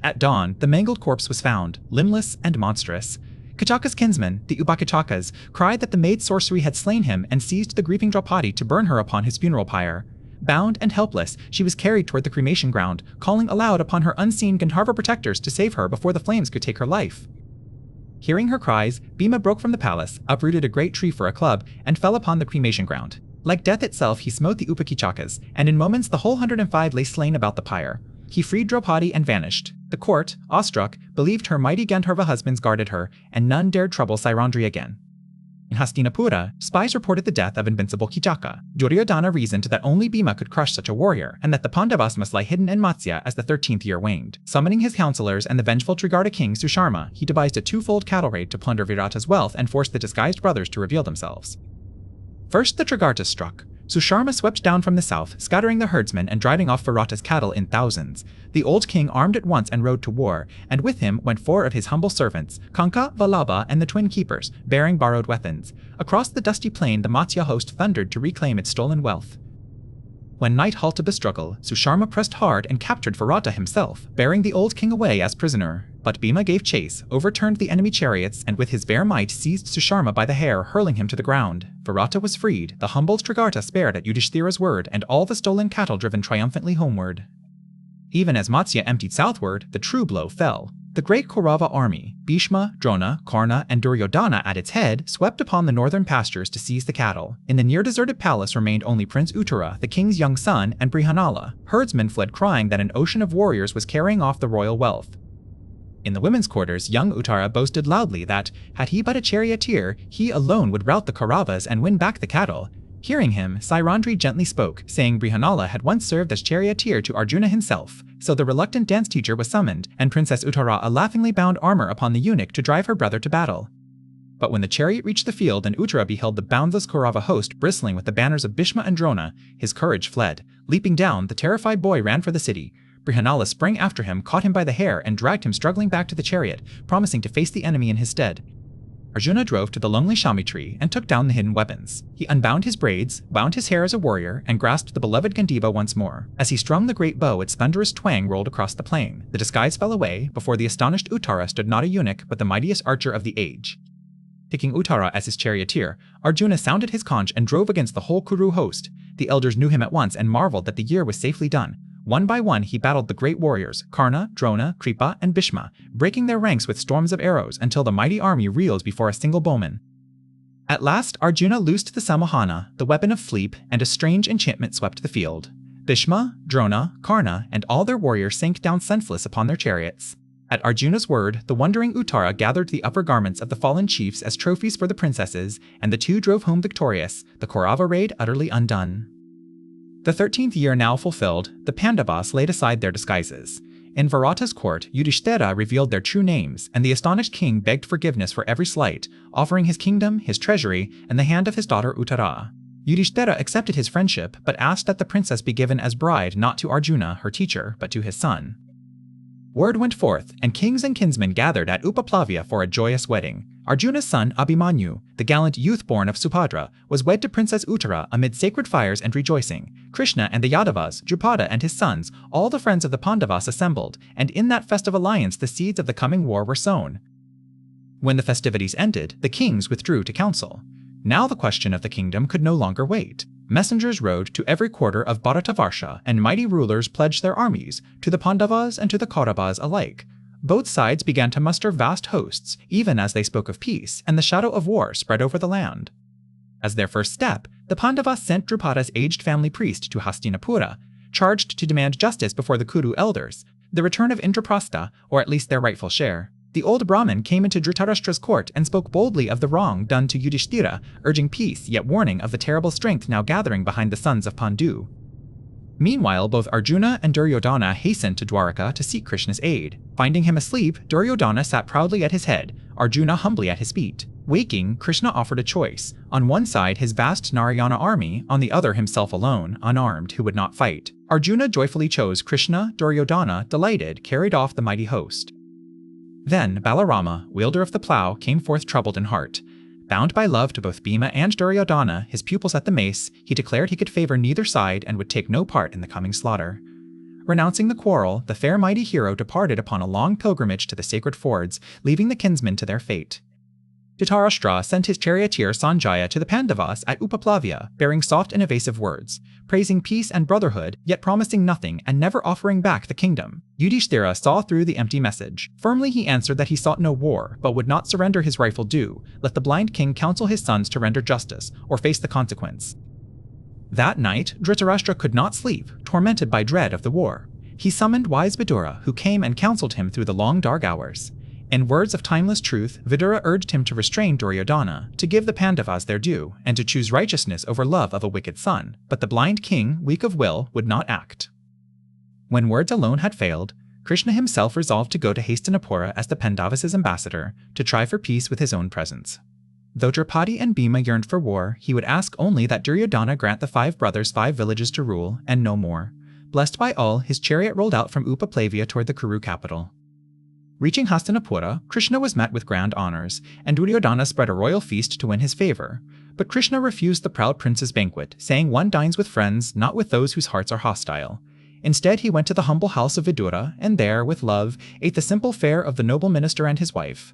At dawn, the mangled corpse was found, limbless and monstrous. Kichaka's kinsmen, the Upakichakas, cried that the maid's sorcery had slain him and seized the grieving Draupadi to burn her upon his funeral pyre. Bound and helpless, she was carried toward the cremation ground, calling aloud upon her unseen Gandharva protectors to save her before the flames could take her life. Hearing her cries, Bhima broke from the palace, uprooted a great tree for a club, and fell upon the cremation ground. Like death itself, he smote the Upakichakas, and in moments the whole 105 lay slain about the pyre. He freed Draupadi and vanished. The court, awestruck, believed her mighty Gandharva husbands guarded her, and none dared trouble Sarandri again. In Hastinapura, spies reported the death of invincible Kichaka. Duryodhana reasoned that only Bhima could crush such a warrior, and that the Pandavas must lie hidden in Matsya as the 13th year waned. Summoning his counselors and the vengeful Trigarta king Susharma, he devised a twofold cattle raid to plunder Virata's wealth and force the disguised brothers to reveal themselves. First the Trigartas struck. Susharma swept down from the south, scattering the herdsmen and driving off Virata's cattle in thousands. The old king armed at once and rode to war, and with him went 4 of his humble servants, Kanka, Vallabha, and the twin keepers, bearing borrowed weapons. Across the dusty plain the Matsya host thundered to reclaim its stolen wealth. When night halted the struggle, Susharma pressed hard and captured Virata himself, bearing the old king away as prisoner. But Bhima gave chase, overturned the enemy chariots, and with his bare might seized Susharma by the hair, hurling him to the ground. Virata was freed, the humbled Trigarta spared at Yudhishthira's word, and all the stolen cattle driven triumphantly homeward. Even as Matsya emptied southward, the true blow fell. The great Kaurava army, Bhishma, Drona, Karna, and Duryodhana at its head, swept upon the northern pastures to seize the cattle. In the near-deserted palace remained only Prince Uttara, the king's young son, and Brihanala. Herdsmen fled crying that an ocean of warriors was carrying off the royal wealth. In the women's quarters, young Uttara boasted loudly that, had he but a charioteer, he alone would rout the Kauravas and win back the cattle. Hearing him, Sarandri gently spoke, saying Brihanala had once served as charioteer to Arjuna himself, so the reluctant dance teacher was summoned, and Princess Uttara laughingly bound armor upon the eunuch to drive her brother to battle. But when the chariot reached the field and Uttara beheld the boundless Kaurava host bristling with the banners of Bhishma and Drona, his courage fled. Leaping down, the terrified boy ran for the city. Brihanala sprang after him, caught him by the hair, and dragged him struggling back to the chariot, promising to face the enemy in his stead. Arjuna drove to the lonely shami tree and took down the hidden weapons. He unbound his braids, bound his hair as a warrior, and grasped the beloved Gandiva once more. As he strung the great bow, its thunderous twang rolled across the plain. The disguise fell away. Before the astonished Uttara stood not a eunuch, but the mightiest archer of the age. Picking Uttara as his charioteer, Arjuna sounded his conch and drove against the whole Kuru host. The elders knew him at once and marveled that the year was safely done. One by one he battled the great warriors, Karna, Drona, Kripa, and Bhishma, breaking their ranks with storms of arrows until the mighty army reeled before a single bowman. At last Arjuna loosed the Samohana, the weapon of sleep, and a strange enchantment swept the field. Bhishma, Drona, Karna, and all their warriors sank down senseless upon their chariots. At Arjuna's word, the wondering Uttara gathered the upper garments of the fallen chiefs as trophies for the princesses, and the two drove home victorious, the Kaurava raid utterly undone. The 13th year now fulfilled, the Pandavas laid aside their disguises. In Virata's court, Yudhishthira revealed their true names, and the astonished king begged forgiveness for every slight, offering his kingdom, his treasury, and the hand of his daughter Uttara. Yudhishthira accepted his friendship, but asked that the princess be given as bride not to Arjuna, her teacher, but to his son. Word went forth, and kings and kinsmen gathered at Upaplavya for a joyous wedding. Arjuna's son Abhimanyu, the gallant youth born of Subhadra, was wed to Princess Uttara amid sacred fires and rejoicing. Krishna and the Yadavas, Drupada and his sons, all the friends of the Pandavas assembled, and in that festive alliance the seeds of the coming war were sown. When the festivities ended, the kings withdrew to council. Now the question of the kingdom could no longer wait. Messengers rode to every quarter of Bharatavarsha, and mighty rulers pledged their armies, to the Pandavas and to the Kauravas alike. Both sides began to muster vast hosts, even as they spoke of peace, and the shadow of war spread over the land. As their first step, the Pandavas sent Drupada's aged family priest to Hastinapura, charged to demand justice before the Kuru elders, the return of Indraprastha, or at least their rightful share. The old Brahmin came into Dhritarashtra's court and spoke boldly of the wrong done to Yudhishthira, urging peace yet warning of the terrible strength now gathering behind the sons of Pandu. Meanwhile, both Arjuna and Duryodhana hastened to Dwaraka to seek Krishna's aid. Finding him asleep, Duryodhana sat proudly at his head, Arjuna humbly at his feet. Waking, Krishna offered a choice. On one side his vast Narayana army, on the other himself alone, unarmed, who would not fight. Arjuna joyfully chose Krishna. Duryodhana, delighted, carried off the mighty host. Then Balarama, wielder of the plough, came forth troubled in heart. Bound by love to both Bhima and Duryodhana, his pupils at the mace, he declared he could favor neither side and would take no part in the coming slaughter. Renouncing the quarrel, the fair mighty hero departed upon a long pilgrimage to the sacred fords, leaving the kinsmen to their fate. Dhritarashtra sent his charioteer Sanjaya to the Pandavas at Upaplavya, bearing soft and evasive words, praising peace and brotherhood, yet promising nothing and never offering back the kingdom. Yudhishthira saw through the empty message. Firmly he answered that he sought no war, but would not surrender his rightful due. Let the blind king counsel his sons to render justice, or face the consequence. That night, Dhritarashtra could not sleep, tormented by dread of the war. He summoned wise Vidura, who came and counseled him through the long dark hours. In words of timeless truth, Vidura urged him to restrain Duryodhana, to give the Pandavas their due, and to choose righteousness over love of a wicked son. But the blind king, weak of will, would not act. When words alone had failed, Krishna himself resolved to go to Hastinapura as the Pandavas' ambassador, to try for peace with his own presence. Though Draupadi and Bhima yearned for war, he would ask only that Duryodhana grant the 5 brothers 5 villages to rule, and no more. Blessed by all, his chariot rolled out from Upaplavya toward the Kuru capital. Reaching Hastinapura, Krishna was met with grand honors, and Duryodhana spread a royal feast to win his favor. But Krishna refused the proud prince's banquet, saying one dines with friends, not with those whose hearts are hostile. Instead, he went to the humble house of Vidura, and there, with love, ate the simple fare of the noble minister and his wife.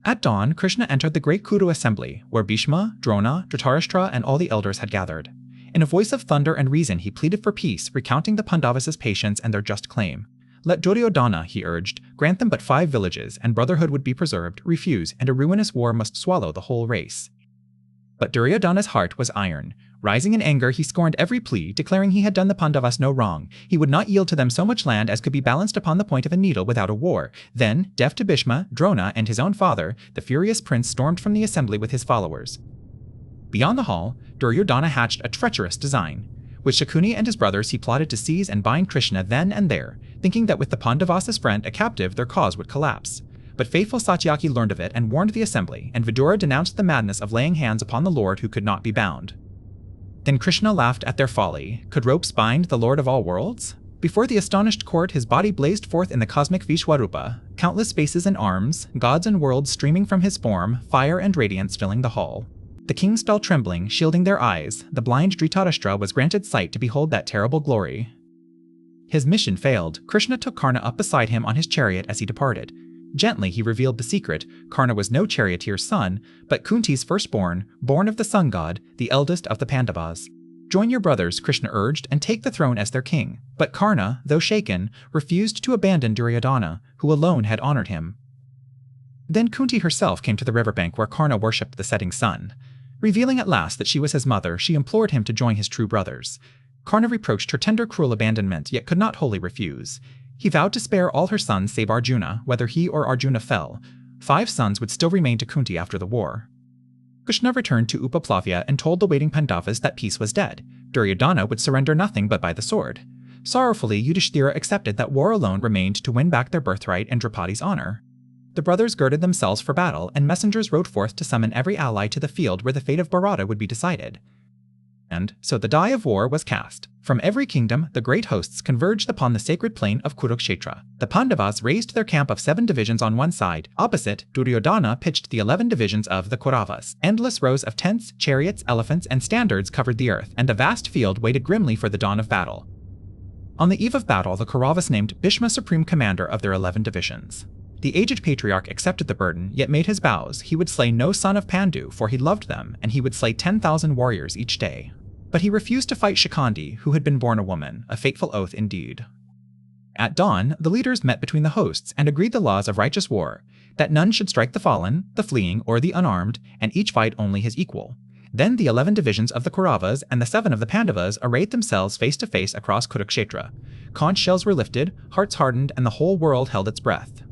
At dawn, Krishna entered the great Kuru assembly, where Bhishma, Drona, Dhritarashtra, and all the elders had gathered. In a voice of thunder and reason, he pleaded for peace, recounting the Pandavas' patience and their just claim. Let Duryodhana, he urged, grant them but 5 villages, and brotherhood would be preserved. Refuse, and a ruinous war must swallow the whole race. But Duryodhana's heart was iron. Rising in anger, he scorned every plea, declaring he had done the Pandavas no wrong. He would not yield to them so much land as could be balanced upon the point of a needle without a war. Then, deaf to Bhishma, Drona, and his own father, the furious prince stormed from the assembly with his followers. Beyond the hall, Duryodhana hatched a treacherous design. With Shakuni and his brothers, he plotted to seize and bind Krishna then and there, thinking that with the Pandavas as friend, a captive, their cause would collapse. But faithful Satyaki learned of it and warned the assembly, and Vidura denounced the madness of laying hands upon the Lord who could not be bound. Then Krishna laughed at their folly. Could ropes bind the Lord of all worlds? Before the astonished court, his body blazed forth in the cosmic Vishwarupa, countless spaces and arms, gods and worlds streaming from his form, fire and radiance filling the hall. The kings fell trembling, shielding their eyes. The blind Dhritarashtra was granted sight to behold that terrible glory. His mission failed. Krishna took Karna up beside him on his chariot as he departed. Gently he revealed the secret. Karna was no charioteer's son, but Kunti's firstborn, born of the sun god, the eldest of the Pandavas. Join your brothers, Krishna urged, and take the throne as their king. But Karna, though shaken, refused to abandon Duryodhana, who alone had honored him. Then Kunti herself came to the riverbank where Karna worshipped the setting sun. Revealing at last that she was his mother, she implored him to join his true brothers. Karna reproached her tender, cruel abandonment, yet could not wholly refuse. He vowed to spare all her sons save Arjuna, whether he or Arjuna fell. 5 sons would still remain to Kunti after the war. Krishna returned to Upaplavya and told the waiting Pandavas that peace was dead. Duryodhana would surrender nothing but by the sword. Sorrowfully, Yudhishthira accepted that war alone remained to win back their birthright and Draupadi's honor. The brothers girded themselves for battle, and messengers rode forth to summon every ally to the field where the fate of Bharata would be decided. so the die of war was cast. From every kingdom, the great hosts converged upon the sacred plain of Kurukshetra. The Pandavas raised their camp of 7 divisions on one side. Opposite, Duryodhana pitched the 11 divisions of the Kauravas. Endless rows of tents, chariots, elephants, and standards covered the earth, and a vast field waited grimly for the dawn of battle. On the eve of battle, the Kauravas named Bhishma supreme commander of their 11 divisions. The aged patriarch accepted the burden, yet made his vows. He would slay no son of Pandu, for he loved them, and he would slay 10,000 warriors each day. But he refused to fight Shikhandi, who had been born a woman, a fateful oath indeed. At dawn, the leaders met between the hosts and agreed the laws of righteous war, that none should strike the fallen, the fleeing, or the unarmed, and each fight only his equal. Then the 11 divisions of the Kauravas and the 7 of the Pandavas arrayed themselves face to face across Kurukshetra. Conch shells were lifted, hearts hardened, and the whole world held its breath.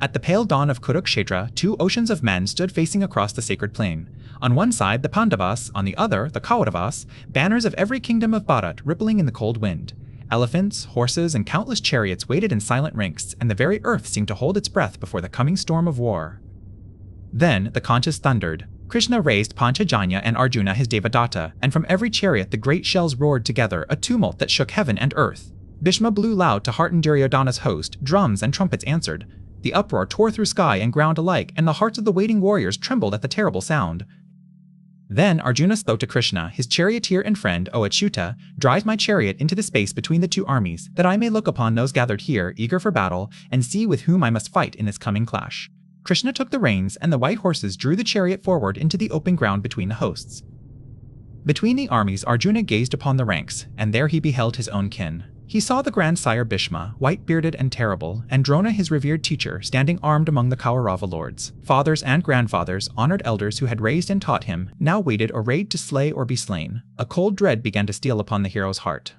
At the pale dawn of Kurukshetra, 2 oceans of men stood facing across the sacred plain. On one side, the Pandavas, on the other, the Kauravas, banners of every kingdom of Bharat rippling in the cold wind. Elephants, horses, and countless chariots waited in silent ranks, and the very earth seemed to hold its breath before the coming storm of war. Then the conches thundered. Krishna raised Panchajanya and Arjuna his Devadatta, and from every chariot the great shells roared together, a tumult that shook heaven and earth. Bhishma blew loud to hearten Duryodhana's host, drums and trumpets answered. The uproar tore through sky and ground alike, and the hearts of the waiting warriors trembled at the terrible sound. Then Arjuna spoke to Krishna, his charioteer and friend, O Achyuta, drive my chariot into the space between the 2 armies, that I may look upon those gathered here, eager for battle, and see with whom I must fight in this coming clash. Krishna took the reins, and the white horses drew the chariot forward into the open ground between the hosts. Between the armies Arjuna gazed upon the ranks, and there he beheld his own kin. He saw the grandsire Bhishma, white-bearded and terrible, and Drona his revered teacher, standing armed among the Kaurava lords. Fathers and grandfathers, honored elders who had raised and taught him, now waited arrayed to slay or be slain. A cold dread began to steal upon the hero's heart.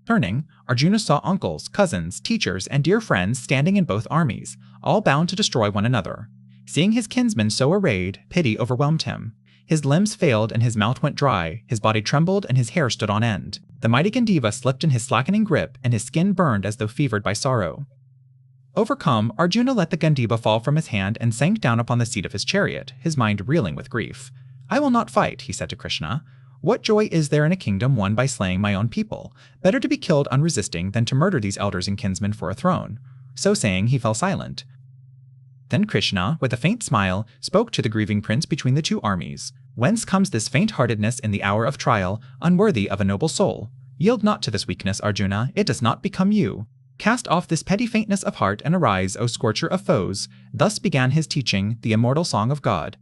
Turning, Arjuna saw uncles, cousins, teachers, and dear friends standing in both armies, all bound to destroy one another. Seeing his kinsmen so arrayed, pity overwhelmed him. His limbs failed and his mouth went dry, his body trembled and his hair stood on end. The mighty Gandiva slipped in his slackening grip, and his skin burned as though fevered by sorrow. Overcome, Arjuna let the Gandiva fall from his hand and sank down upon the seat of his chariot, his mind reeling with grief. I will not fight, he said to Krishna. What joy is there in a kingdom won by slaying my own people? Better to be killed unresisting than to murder these elders and kinsmen for a throne. So saying, he fell silent. Then Krishna, with a faint smile, spoke to the grieving prince between the 2 armies. Whence comes this faint-heartedness in the hour of trial, unworthy of a noble soul? Yield not to this weakness, Arjuna, it does not become you. Cast off this petty faintness of heart and arise, O scorcher of foes. Thus began his teaching, the immortal song of God.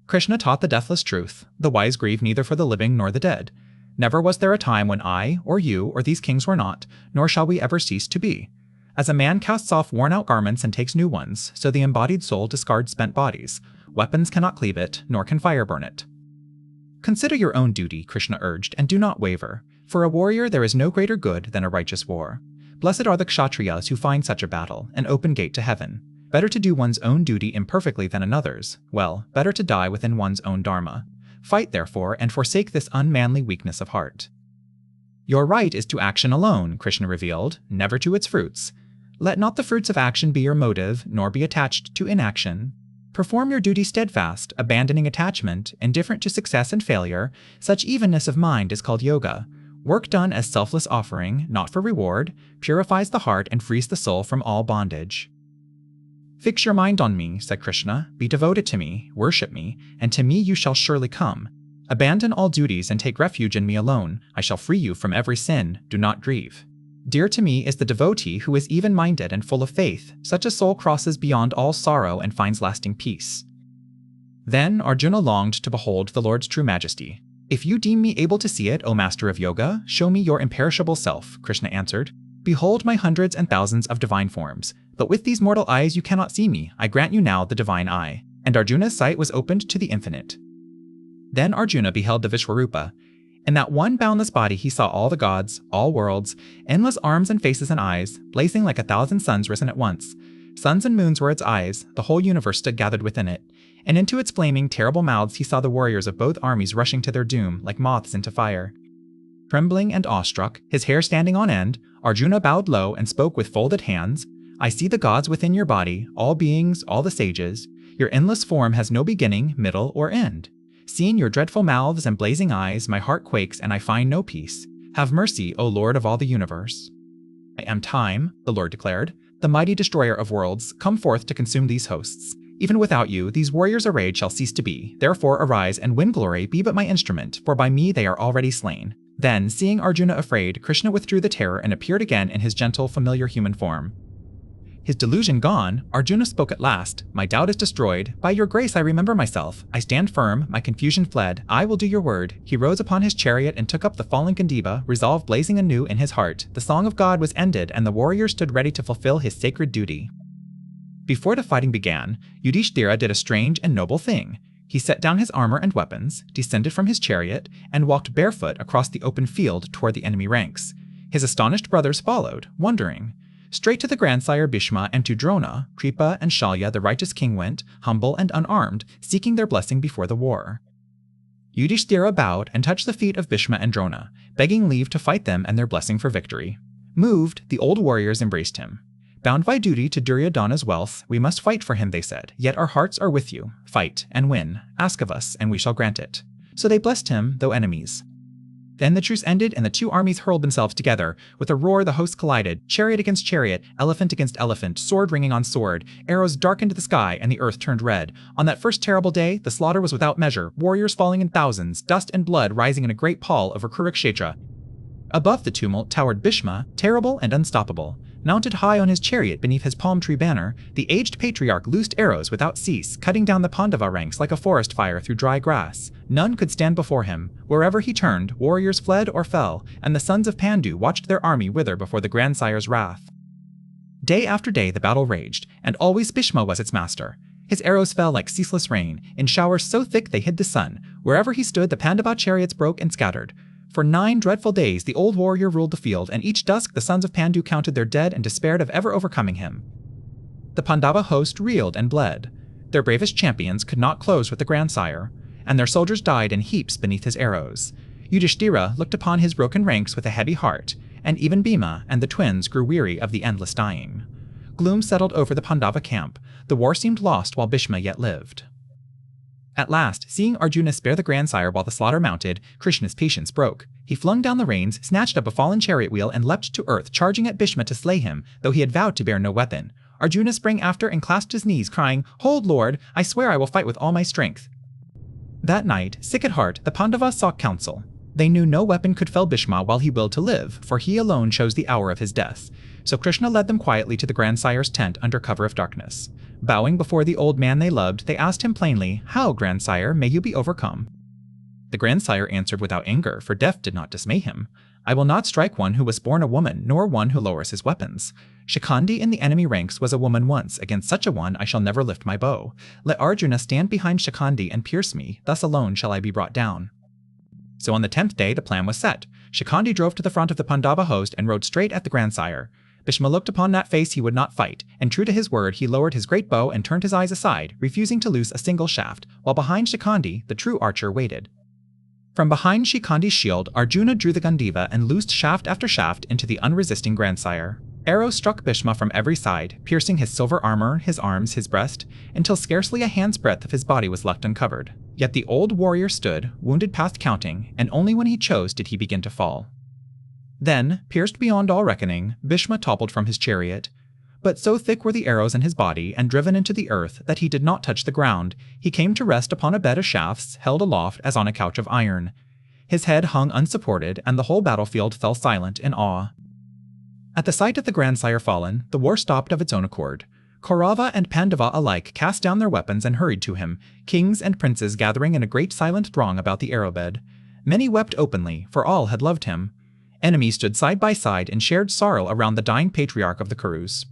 Krishna taught the deathless truth. The wise grieve neither for the living nor the dead. Never was there a time when I, or you, or these kings were not, nor shall we ever cease to be. As a man casts off worn-out garments and takes new ones, so the embodied soul discards spent bodies. Weapons cannot cleave it, nor can fire burn it. Consider your own duty, Krishna urged, and do not waver. For a warrior there is no greater good than a righteous war. Blessed are the Kshatriyas who find such a battle, an open gate to heaven. Better to do one's own duty imperfectly than another's. Well, better to die within one's own dharma. Fight, therefore, and forsake this unmanly weakness of heart. Your right is to action alone, Krishna revealed, never to its fruits. Let not the fruits of action be your motive, nor be attached to inaction. Perform your duty steadfast, abandoning attachment, indifferent to success and failure. Such evenness of mind is called yoga. Work done as selfless offering, not for reward, purifies the heart and frees the soul from all bondage. Fix your mind on me, said Krishna. Be devoted to me, worship me, and to me you shall surely come. Abandon all duties and take refuge in me alone. I shall free you from every sin. Do not grieve. Dear to me is the devotee who is even-minded and full of faith. Such a soul crosses beyond all sorrow and finds lasting peace. Then Arjuna longed to behold the Lord's true majesty. If you deem me able to see it, O master of yoga, show me your imperishable self, Krishna answered. Behold my hundreds and thousands of divine forms. But with these mortal eyes you cannot see me. I grant you now the divine eye. And Arjuna's sight was opened to the infinite. Then Arjuna beheld the Vishwarupa. In that one boundless body he saw all the gods, all worlds, endless arms and faces and eyes, blazing like 1,000 suns risen at once. Suns and moons were its eyes, the whole universe stood gathered within it. And into its flaming, terrible mouths he saw the warriors of both armies rushing to their doom, like moths into fire. Trembling and awestruck, his hair standing on end, Arjuna bowed low and spoke with folded hands. I see the gods within your body, all beings, all the sages. Your endless form has no beginning, middle, or end. Seeing your dreadful mouths and blazing eyes, my heart quakes and I find no peace. Have mercy, O Lord of all the universe. I am time, the Lord declared, the mighty destroyer of worlds, come forth to consume these hosts. Even without you, these warriors arrayed shall cease to be. Therefore arise and win glory, be but my instrument, for by me they are already slain. Then, seeing Arjuna afraid, Krishna withdrew the terror and appeared again in his gentle, familiar human form. His delusion gone, Arjuna spoke at last. My doubt is destroyed. By your grace I remember myself. I stand firm, my confusion fled. I will do your word. He rose upon his chariot and took up the fallen Gandiva, resolve blazing anew in his heart. The song of God was ended, and the warrior stood ready to fulfill his sacred duty. Before the fighting began, Yudhishthira did a strange and noble thing. He set down his armor and weapons, descended from his chariot, and walked barefoot across the open field toward the enemy ranks. His astonished brothers followed, wondering. Straight to the grandsire Bhishma and to Drona, Kripa and Shalya the righteous king went, humble and unarmed, seeking their blessing before the war. Yudhishthira bowed and touched the feet of Bhishma and Drona, begging leave to fight them and their blessing for victory. Moved, the old warriors embraced him. Bound by duty to Duryodhana's wealth, we must fight for him, they said, yet our hearts are with you. Fight and win. Ask of us, and we shall grant it. So they blessed him, though enemies. Then the truce ended, and the two armies hurled themselves together. With a roar the hosts collided, chariot against chariot, elephant against elephant, sword ringing on sword. Arrows darkened the sky, and the earth turned red. On that first terrible day, the slaughter was without measure, warriors falling in thousands, dust and blood rising in a great pall over Kurukshetra. Above the tumult towered Bhishma, terrible and unstoppable. Mounted high on his chariot beneath his palm tree banner, the aged patriarch loosed arrows without cease, cutting down the Pandava ranks like a forest fire through dry grass. None could stand before him. Wherever he turned, warriors fled or fell, and the sons of Pandu watched their army wither before the grandsire's wrath. Day after day the battle raged, and always Bhishma was its master. His arrows fell like ceaseless rain, in showers so thick they hid the sun. Wherever he stood, the Pandava chariots broke and scattered. For 9 dreadful days the old warrior ruled the field, and each dusk the sons of Pandu counted their dead and despaired of ever overcoming him. The Pandava host reeled and bled. Their bravest champions could not close with the grandsire, and their soldiers died in heaps beneath his arrows. Yudhishthira looked upon his broken ranks with a heavy heart, and even Bhima and the twins grew weary of the endless dying. Gloom settled over the Pandava camp. The war seemed lost while Bhishma yet lived. At last, seeing Arjuna spare the grandsire while the slaughter mounted, Krishna's patience broke. He flung down the reins, snatched up a fallen chariot wheel, and leapt to earth, charging at Bhishma to slay him, though he had vowed to bear no weapon. Arjuna sprang after and clasped his knees, crying, "Hold, Lord! I swear I will fight with all my strength." That night, sick at heart, the Pandavas sought counsel. They knew no weapon could fell Bhishma while he willed to live, for he alone chose the hour of his death. So Krishna led them quietly to the grandsire's tent under cover of darkness. Bowing before the old man they loved, they asked him plainly, "How, grandsire, may you be overcome?" The grandsire answered without anger, for death did not dismay him. "I will not strike one who was born a woman, nor one who lowers his weapons. Shikhandi in the enemy ranks was a woman once. Against such a one I shall never lift my bow. Let Arjuna stand behind Shikhandi and pierce me, thus alone shall I be brought down." So on the 10th day the plan was set. Shikhandi drove to the front of the Pandava host and rode straight at the grandsire. Bhishma looked upon that face he would not fight, and true to his word he lowered his great bow and turned his eyes aside, refusing to loose a single shaft, while behind Shikhandi the true archer waited. From behind Shikhandi's shield, Arjuna drew the Gandiva and loosed shaft after shaft into the unresisting grandsire. Arrows struck Bhishma from every side, piercing his silver armor, his arms, his breast, until scarcely a hand's breadth of his body was left uncovered. Yet the old warrior stood, wounded past counting, and only when he chose did he begin to fall. Then, pierced beyond all reckoning, Bhishma toppled from his chariot. But so thick were the arrows in his body and driven into the earth that he did not touch the ground. He came to rest upon a bed of shafts, held aloft as on a couch of iron. His head hung unsupported, and the whole battlefield fell silent in awe. At the sight of the grandsire fallen, the war stopped of its own accord. Kaurava and Pandava alike cast down their weapons and hurried to him, kings and princes gathering in a great silent throng about the arrow-bed. Many wept openly, for all had loved him. Enemies stood side by side in shared sorrow around the dying patriarch of the Kurus.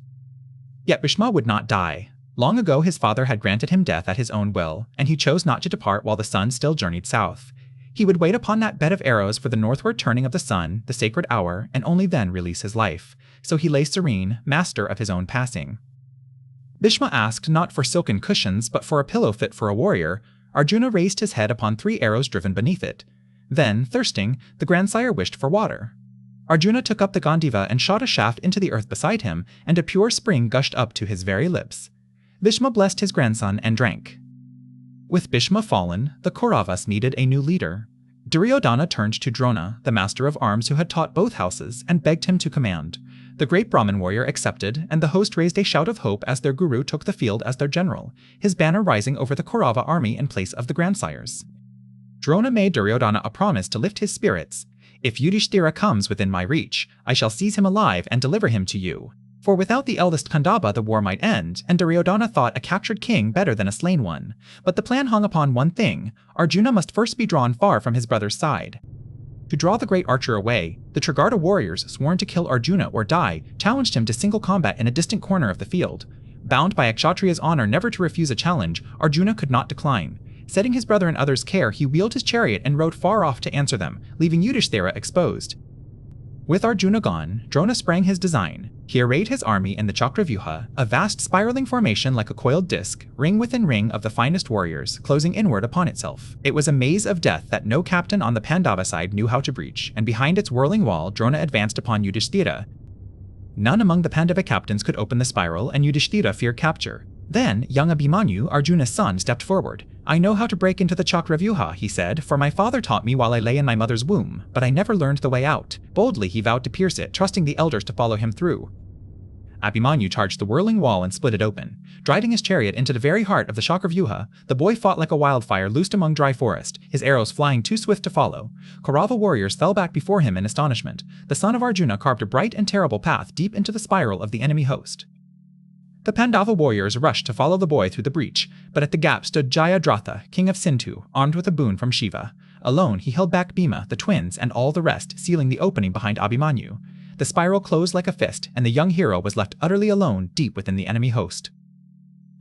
Yet Bhishma would not die. Long ago his father had granted him death at his own will, and he chose not to depart while the sun still journeyed south. He would wait upon that bed of arrows for the northward turning of the sun, the sacred hour, and only then release his life. So he lay serene, master of his own passing. Bhishma asked not for silken cushions, but for a pillow fit for a warrior. Arjuna raised his head upon 3 arrows driven beneath it. Then, thirsting, the grandsire wished for water. Arjuna took up the Gandiva and shot a shaft into the earth beside him, and a pure spring gushed up to his very lips. Bhishma blessed his grandson and drank. With Bhishma fallen, the Kauravas needed a new leader. Duryodhana turned to Drona, the master of arms who had taught both houses, and begged him to command. The great Brahmin warrior accepted, and the host raised a shout of hope as their guru took the field as their general, his banner rising over the Kaurava army in place of the grandsires. Drona made Duryodhana a promise to lift his spirits. If Yudhishthira comes within my reach, I shall seize him alive and deliver him to you. For without the eldest Kandava the war might end, and Duryodhana thought a captured king better than a slain one. But the plan hung upon one thing: Arjuna must first be drawn far from his brother's side. To draw the great archer away, the Trigarta warriors sworn to kill Arjuna or die challenged him to single combat in a distant corner of the field. Bound by a Kshatriya's honor never to refuse a challenge, Arjuna could not decline. Setting his brother in others' care, he wheeled his chariot and rode far off to answer them, leaving Yudhishthira exposed. With Arjuna gone, Drona sprang his design. He arrayed his army in the Chakravyuha, a vast spiraling formation like a coiled disc, ring within ring of the finest warriors, closing inward upon itself. It was a maze of death that no captain on the Pandava side knew how to breach, and behind its whirling wall, Drona advanced upon Yudhishthira. None among the Pandava captains could open the spiral, and Yudhishthira feared capture. Then, young Abhimanyu, Arjuna's son, stepped forward. I know how to break into the Chakravyuha, he said, for my father taught me while I lay in my mother's womb, but I never learned the way out. Boldly he vowed to pierce it, trusting the elders to follow him through. Abhimanyu charged the whirling wall and split it open. Driving his chariot into the very heart of the Chakravyuha, the boy fought like a wildfire loosed among dry forest, his arrows flying too swift to follow. Kaurava warriors fell back before him in astonishment. The son of Arjuna carved a bright and terrible path deep into the spiral of the enemy host. The Pandava warriors rushed to follow the boy through the breach, but at the gap stood Jayadratha, king of Sindhu, armed with a boon from Shiva. Alone, he held back Bhima, the twins, and all the rest, sealing the opening behind Abhimanyu. The spiral closed like a fist, and the young hero was left utterly alone deep within the enemy host.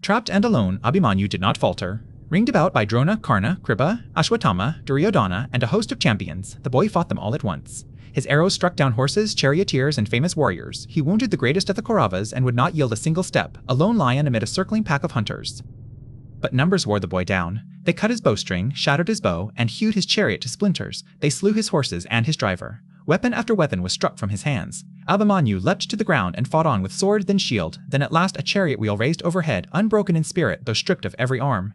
Trapped and alone, Abhimanyu did not falter. Ringed about by Drona, Karna, Kripa, Ashwatthama, Duryodhana, and a host of champions, the boy fought them all at once. His arrows struck down horses, charioteers, and famous warriors. He wounded the greatest of the Kauravas and would not yield a single step, a lone lion amid a circling pack of hunters. But numbers wore the boy down. They cut his bowstring, shattered his bow, and hewed his chariot to splinters. They slew his horses and his driver. Weapon after weapon was struck from his hands. Abhimanyu leapt to the ground and fought on with sword, then shield, then at last a chariot wheel raised overhead, unbroken in spirit, though stripped of every arm.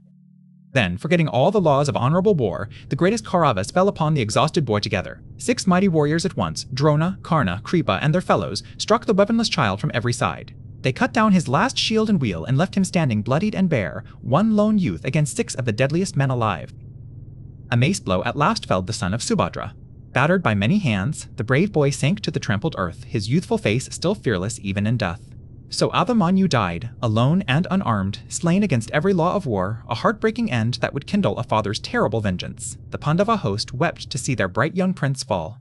Then, forgetting all the laws of honorable war, the greatest Kauravas fell upon the exhausted boy together. 6 mighty warriors at once, Drona, Karna, Kripa, and their fellows, struck the weaponless child from every side. They cut down his last shield and wheel and left him standing bloodied and bare, one lone youth against 6 of the deadliest men alive. A mace blow at last felled the son of Subhadra. Battered by many hands, the brave boy sank to the trampled earth, his youthful face still fearless even in death. So Abhimanyu died, alone and unarmed, slain against every law of war, a heartbreaking end that would kindle a father's terrible vengeance. The Pandava host wept to see their bright young prince fall.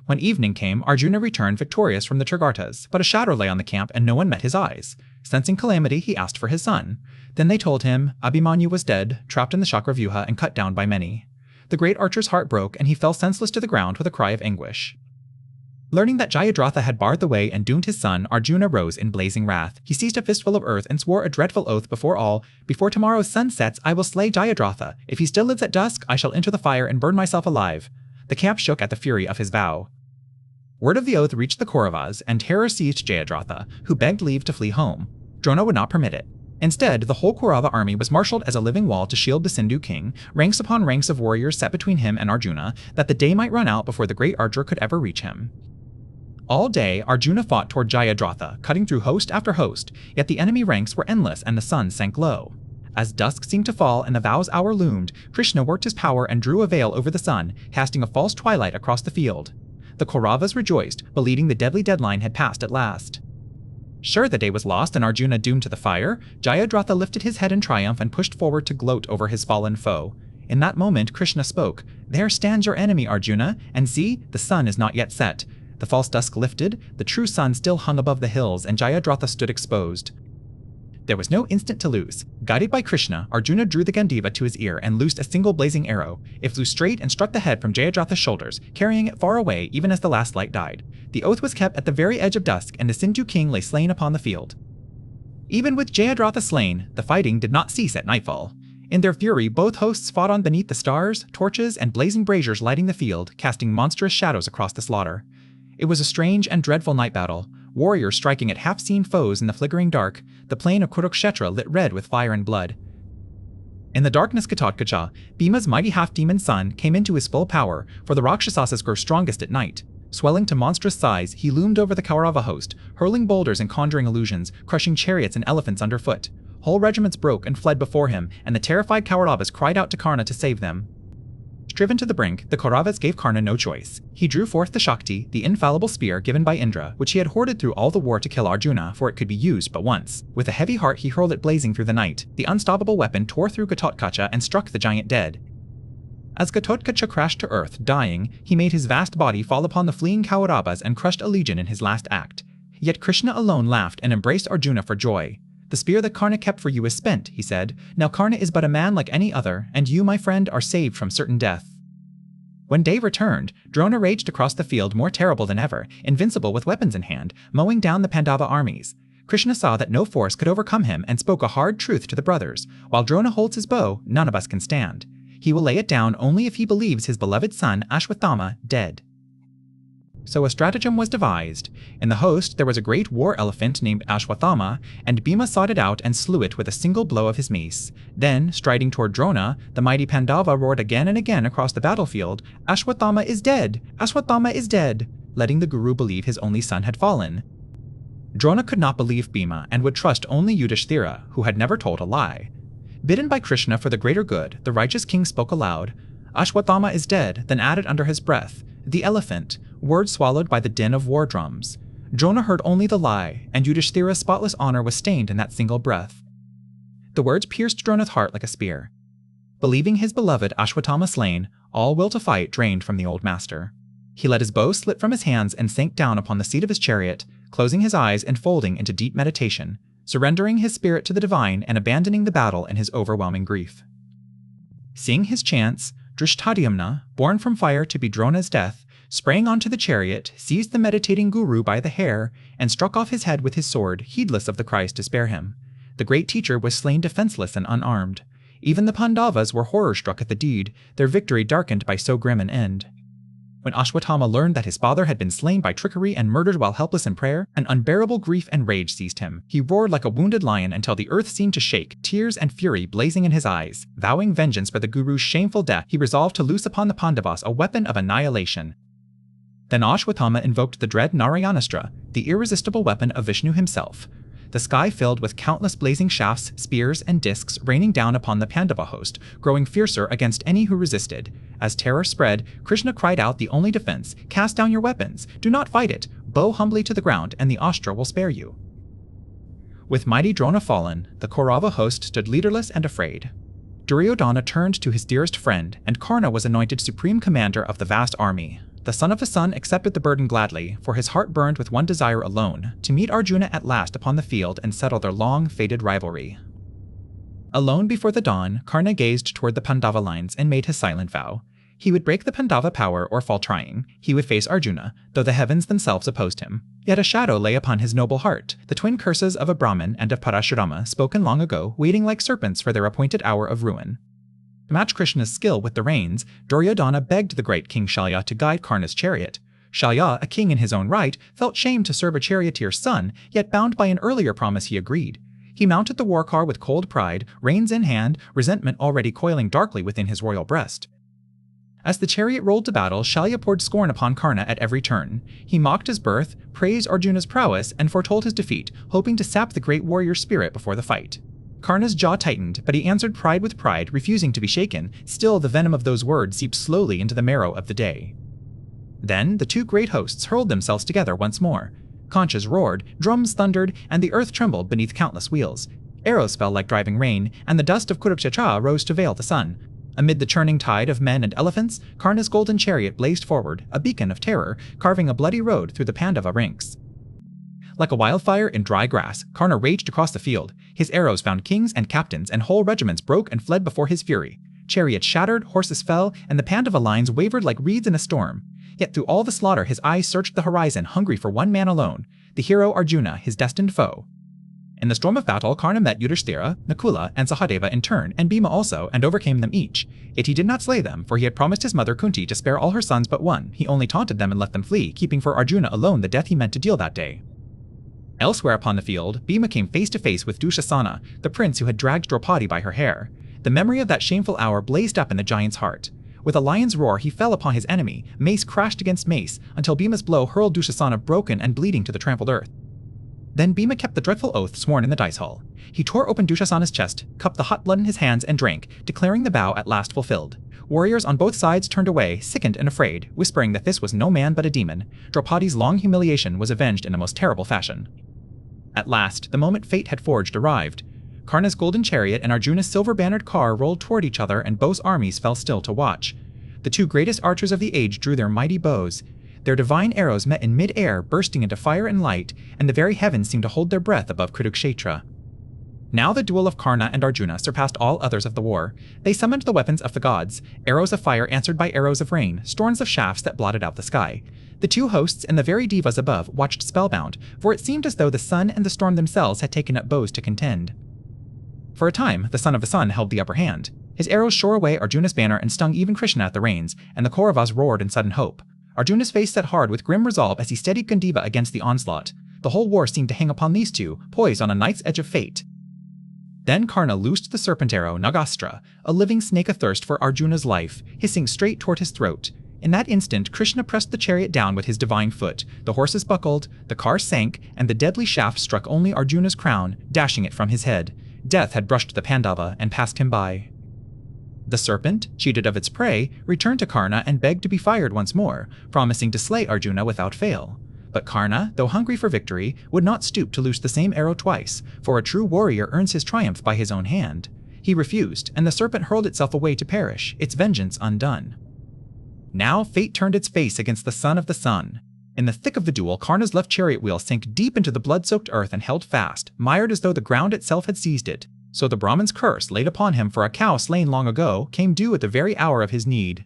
When evening came, Arjuna returned victorious from the Trigartas, but a shadow lay on the camp and no one met his eyes. Sensing calamity, he asked for his son. Then they told him Abhimanyu was dead, trapped in the Chakravyuha and cut down by many. The great archer's heart broke and he fell senseless to the ground with a cry of anguish. Learning that Jayadratha had barred the way and doomed his son, Arjuna rose in blazing wrath. He seized a fistful of earth and swore a dreadful oath before all. Before tomorrow's sun sets, I will slay Jayadratha. If he still lives at dusk, I shall enter the fire and burn myself alive. The camp shook at the fury of his vow. Word of the oath reached the Kauravas, and terror seized Jayadratha, who begged leave to flee home. Drona would not permit it. Instead, the whole Kaurava army was marshaled as a living wall to shield the Sindhu king, ranks upon ranks of warriors set between him and Arjuna, that the day might run out before the great archer could ever reach him. All day, Arjuna fought toward Jayadratha, cutting through host after host, yet the enemy ranks were endless and the sun sank low. As dusk seemed to fall and the vow's hour loomed, Krishna worked his power and drew a veil over the sun, casting a false twilight across the field. The Kauravas rejoiced, believing the deadly deadline had passed at last. Sure the day was lost and Arjuna doomed to the fire, Jayadratha lifted his head in triumph and pushed forward to gloat over his fallen foe. In that moment, Krishna spoke, "There stands your enemy, Arjuna, and see, the sun is not yet set." The false dusk lifted, the true sun still hung above the hills, and Jayadratha stood exposed. There was no instant to lose. Guided by Krishna, Arjuna drew the Gandiva to his ear and loosed a single blazing arrow. It flew straight and struck the head from Jayadratha's shoulders, carrying it far away even as the last light died. The oath was kept at the very edge of dusk, and the Sindhu king lay slain upon the field. Even with Jayadratha slain, the fighting did not cease at nightfall. In their fury, both hosts fought on beneath the stars, torches, and blazing braziers lighting the field, casting monstrous shadows across the slaughter. It was a strange and dreadful night battle, warriors striking at half-seen foes in the flickering dark, the plain of Kurukshetra lit red with fire and blood. In the darkness Ghatotkacha, Bhima's mighty half-demon son came into his full power, for the Rakshasas grow strongest at night. Swelling to monstrous size, he loomed over the Kaurava host, hurling boulders and conjuring illusions, crushing chariots and elephants underfoot. Whole regiments broke and fled before him, and the terrified Kauravas cried out to Karna to save them. Driven to the brink, the Kauravas gave Karna no choice. He drew forth the Shakti, the infallible spear given by Indra, which he had hoarded through all the war to kill Arjuna, for it could be used but once. With a heavy heart he hurled it blazing through the night. The unstoppable weapon tore through Ghatotkacha and struck the giant dead. As Ghatotkacha crashed to earth, dying, he made his vast body fall upon the fleeing Kauravas and crushed a legion in his last act. Yet Krishna alone laughed and embraced Arjuna for joy. "The spear that Karna kept for you is spent," he said. "Now Karna is but a man like any other, and you, my friend, are saved from certain death." When day returned, Drona raged across the field more terrible than ever, invincible with weapons in hand, mowing down the Pandava armies. Krishna saw that no force could overcome him and spoke a hard truth to the brothers. "While Drona holds his bow, none of us can stand. He will lay it down only if he believes his beloved son, Ashwathama, dead." So a stratagem was devised. In the host there was a great war elephant named Ashwathama, and Bhima sought it out and slew it with a single blow of his mace. Then, striding toward Drona, the mighty Pandava roared again and again across the battlefield, "Ashwathama is dead! Ashwathama is dead!" letting the Guru believe his only son had fallen. Drona could not believe Bhima and would trust only Yudhishthira, who had never told a lie. Bidden by Krishna for the greater good, the righteous king spoke aloud. "Ashwathama is dead," then added under his breath, "the elephant," words swallowed by the din of war drums. Drona heard only the lie, and Yudhishthira's spotless honor was stained in that single breath. The words pierced Drona's heart like a spear. Believing his beloved Ashwathama slain, all will to fight drained from the old master. He let his bow slip from his hands and sank down upon the seat of his chariot, closing his eyes and folding into deep meditation, surrendering his spirit to the divine and abandoning the battle in his overwhelming grief. Seeing his chance, Drishtadhyumna, born from fire to be Drona's death, sprang onto the chariot, seized the meditating Guru by the hair, and struck off his head with his sword, heedless of the cries to spare him. The great teacher was slain defenseless and unarmed. Even the Pandavas were horror-struck at the deed, their victory darkened by so grim an end. When Ashwathama learned that his father had been slain by trickery and murdered while helpless in prayer, an unbearable grief and rage seized him. He roared like a wounded lion until the earth seemed to shake, tears and fury blazing in his eyes. Vowing vengeance for the Guru's shameful death, he resolved to loose upon the Pandavas a weapon of annihilation. Then Ashwathama invoked the dread Narayanastra, the irresistible weapon of Vishnu himself. The sky filled with countless blazing shafts, spears, and discs raining down upon the Pandava host, growing fiercer against any who resisted. As terror spread, Krishna cried out the only defense, "Cast down your weapons! Do not fight it! Bow humbly to the ground, and the Astra will spare you." With mighty Drona fallen, the Kaurava host stood leaderless and afraid. Duryodhana turned to his dearest friend, and Karna was anointed supreme commander of the vast army. The son of the sun accepted the burden gladly, for his heart burned with one desire alone, to meet Arjuna at last upon the field and settle their long-fated rivalry. Alone before the dawn, Karna gazed toward the Pandava lines and made his silent vow. He would break the Pandava power or fall trying. He would face Arjuna, though the heavens themselves opposed him. Yet a shadow lay upon his noble heart, the twin curses of a Brahmin and of Parashurama, spoken long ago, waiting like serpents for their appointed hour of ruin. To match Krishna's skill with the reins, Duryodhana begged the great King Shalya to guide Karna's chariot. Shalya, a king in his own right, felt shame to serve a charioteer's son, yet bound by an earlier promise he agreed. He mounted the war car with cold pride, reins in hand, resentment already coiling darkly within his royal breast. As the chariot rolled to battle, Shalya poured scorn upon Karna at every turn. He mocked his birth, praised Arjuna's prowess, and foretold his defeat, hoping to sap the great warrior's spirit before the fight. Karna's jaw tightened, but he answered pride with pride, refusing to be shaken. Still, the venom of those words seeped slowly into the marrow of the day. Then the two great hosts hurled themselves together once more. Conches roared, drums thundered, and the earth trembled beneath countless wheels. Arrows fell like driving rain, and the dust of Kurukshetra rose to veil the sun. Amid the churning tide of men and elephants, Karna's golden chariot blazed forward, a beacon of terror, carving a bloody road through the Pandava ranks. Like a wildfire in dry grass, Karna raged across the field. His arrows found kings and captains, and whole regiments broke and fled before his fury. Chariots shattered, horses fell, and the Pandava lines wavered like reeds in a storm. Yet through all the slaughter his eyes searched the horizon, hungry for one man alone, the hero Arjuna, his destined foe. In the storm of battle, Karna met Yudhishthira, Nakula, and Sahadeva in turn, and Bhima also, and overcame them each. Yet he did not slay them, for he had promised his mother Kunti to spare all her sons but one. He only taunted them and let them flee, keeping for Arjuna alone the death he meant to deal that day. Elsewhere upon the field, Bhima came face to face with Dushasana, the prince who had dragged Draupadi by her hair. The memory of that shameful hour blazed up in the giant's heart. With a lion's roar, he fell upon his enemy. Mace crashed against mace, until Bhima's blow hurled Dushasana broken and bleeding to the trampled earth. Then Bhima kept the dreadful oath sworn in the dice hall. He tore open Dushasana's chest, cupped the hot blood in his hands, and drank, declaring the vow at last fulfilled. Warriors on both sides turned away, sickened and afraid, whispering that this was no man but a demon. Draupadi's long humiliation was avenged in a most terrible fashion. At last, the moment fate had forged arrived. Karna's golden chariot and Arjuna's silver-bannered car rolled toward each other, and both armies fell still to watch. The two greatest archers of the age drew their mighty bows. Their divine arrows met in mid-air, bursting into fire and light, and the very heavens seemed to hold their breath above Kurukshetra. Now the duel of Karna and Arjuna surpassed all others of the war. They summoned the weapons of the gods, arrows of fire answered by arrows of rain, storms of shafts that blotted out the sky. The two hosts and the very devas above watched spellbound, for it seemed as though the sun and the storm themselves had taken up bows to contend. For a time, the son of the sun held the upper hand. His arrows shore away Arjuna's banner and stung even Krishna at the reins, and the Kauravas roared in sudden hope. Arjuna's face set hard with grim resolve as he steadied Gandiva against the onslaught. The whole war seemed to hang upon these two, poised on a knife's edge of fate. Then Karna loosed the serpent arrow, Nagastra, a living snake athirst for Arjuna's life, hissing straight toward his throat. In that instant, Krishna pressed the chariot down with his divine foot. The horses buckled, the car sank, and the deadly shaft struck only Arjuna's crown, dashing it from his head. Death had brushed the Pandava and passed him by. The serpent, cheated of its prey, returned to Karna and begged to be fired once more, promising to slay Arjuna without fail. But Karna, though hungry for victory, would not stoop to loose the same arrow twice, for a true warrior earns his triumph by his own hand. He refused, and the serpent hurled itself away to perish, its vengeance undone. Now fate turned its face against the son of the sun. In the thick of the duel, Karna's left chariot wheel sank deep into the blood-soaked earth and held fast, mired as though the ground itself had seized it. So the Brahmin's curse, laid upon him for a cow slain long ago, came due at the very hour of his need.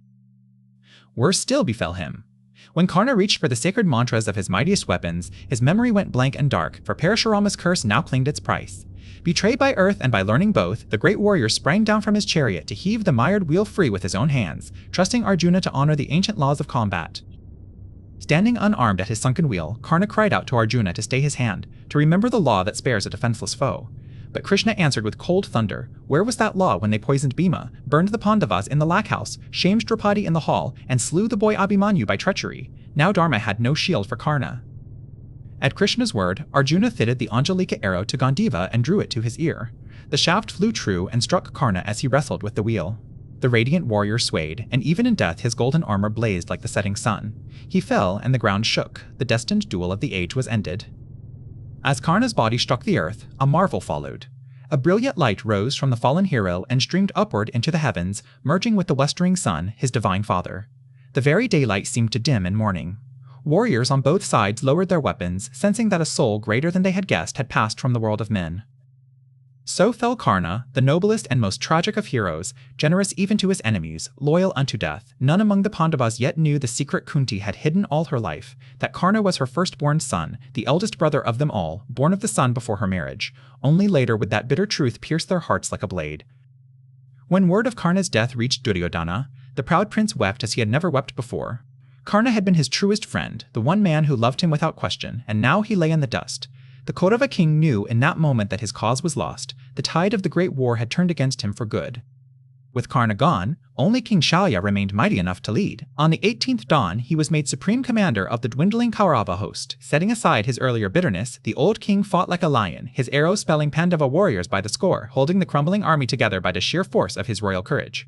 Worse still befell him. When Karna reached for the sacred mantras of his mightiest weapons, his memory went blank and dark, for Parashurama's curse now claimed its price. Betrayed by earth and by learning both, the great warrior sprang down from his chariot to heave the mired wheel free with his own hands, trusting Arjuna to honor the ancient laws of combat. Standing unarmed at his sunken wheel, Karna cried out to Arjuna to stay his hand, to remember the law that spares a defenseless foe. But Krishna answered with cold thunder. Where was that law when they poisoned Bhima, burned the Pandavas in the lac house, shamed Draupadi in the hall, and slew the boy Abhimanyu by treachery? Now Dharma had no shield for Karna. At Krishna's word, Arjuna fitted the Anjalika arrow to Gandiva and drew it to his ear. The shaft flew true and struck Karna as he wrestled with the wheel. The radiant warrior swayed, and even in death his golden armor blazed like the setting sun. He fell, and the ground shook. The destined duel of the age was ended. As Karna's body struck the earth, a marvel followed. A brilliant light rose from the fallen hero and streamed upward into the heavens, merging with the westering sun, his divine father. The very daylight seemed to dim in morning. Warriors on both sides lowered their weapons, sensing that a soul greater than they had guessed had passed from the world of men. So fell Karna, the noblest and most tragic of heroes, generous even to his enemies, loyal unto death. None among the Pandavas yet knew the secret Kunti had hidden all her life, that Karna was her firstborn son, the eldest brother of them all, born of the sun before her marriage. Only later would that bitter truth pierce their hearts like a blade. When word of Karna's death reached Duryodhana, the proud prince wept as he had never wept before. Karna had been his truest friend, the one man who loved him without question, and now he lay in the dust. The Kaurava king knew in that moment that his cause was lost. The tide of the great war had turned against him for good. With Karna gone, only King Shalya remained mighty enough to lead. On the 18th dawn, he was made supreme commander of the dwindling Kaurava host. Setting aside his earlier bitterness, the old king fought like a lion, his arrows spelling Pandava warriors by the score, holding the crumbling army together by the sheer force of his royal courage.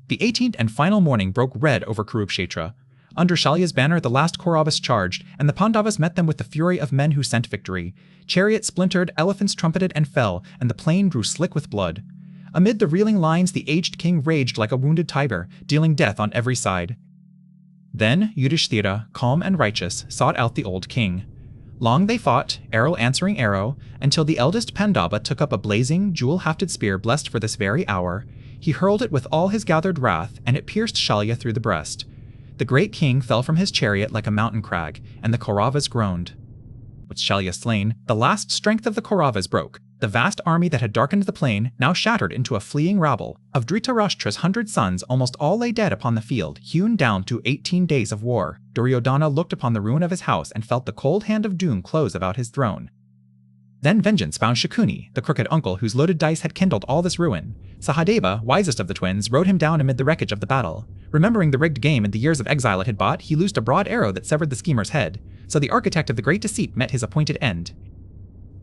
The 18th and final morning broke red over Kurukshetra. Under Shalya's banner, the last Kauravas charged, and the Pandavas met them with the fury of men who scent victory. Chariots splintered, elephants trumpeted and fell, and the plain grew slick with blood. Amid the reeling lines, the aged king raged like a wounded tiger, dealing death on every side. Then Yudhishthira, calm and righteous, sought out the old king. Long they fought, arrow answering arrow, until the eldest Pandava took up a blazing, jewel-hafted spear blessed for this very hour. He hurled it with all his gathered wrath, and it pierced Shalya through the breast. The great king fell from his chariot like a mountain crag, and the Kauravas groaned. With Shalya slain, the last strength of the Kauravas broke. The vast army that had darkened the plain now shattered into a fleeing rabble. Of Dhritarashtra's 100 sons, almost all lay dead upon the field, hewn down to 18 days of war. Duryodhana looked upon the ruin of his house and felt the cold hand of doom close about his throne. Then vengeance found Shakuni, the crooked uncle whose loaded dice had kindled all this ruin. Sahadeva, wisest of the twins, rode him down amid the wreckage of the battle. Remembering the rigged game and the years of exile it had bought, he loosed a broad arrow that severed the schemer's head. So the architect of the great deceit met his appointed end.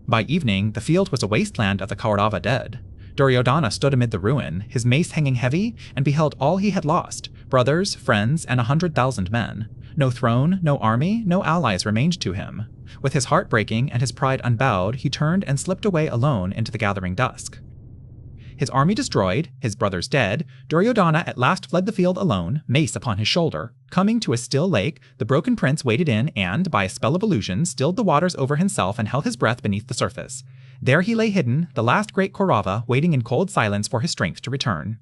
By evening, the field was a wasteland of the Kaurava dead. Duryodhana stood amid the ruin, his mace hanging heavy, and beheld all he had lost, brothers, friends, and 100,000 men. No throne, no army, no allies remained to him. With his heart breaking and his pride unbowed, he turned and slipped away alone into the gathering dusk. His army destroyed, his brothers dead, Duryodhana at last fled the field alone, mace upon his shoulder. Coming to a still lake, the broken prince waded in and, by a spell of illusion, stilled the waters over himself and held his breath beneath the surface. There he lay hidden, the last great Kaurava, waiting in cold silence for his strength to return.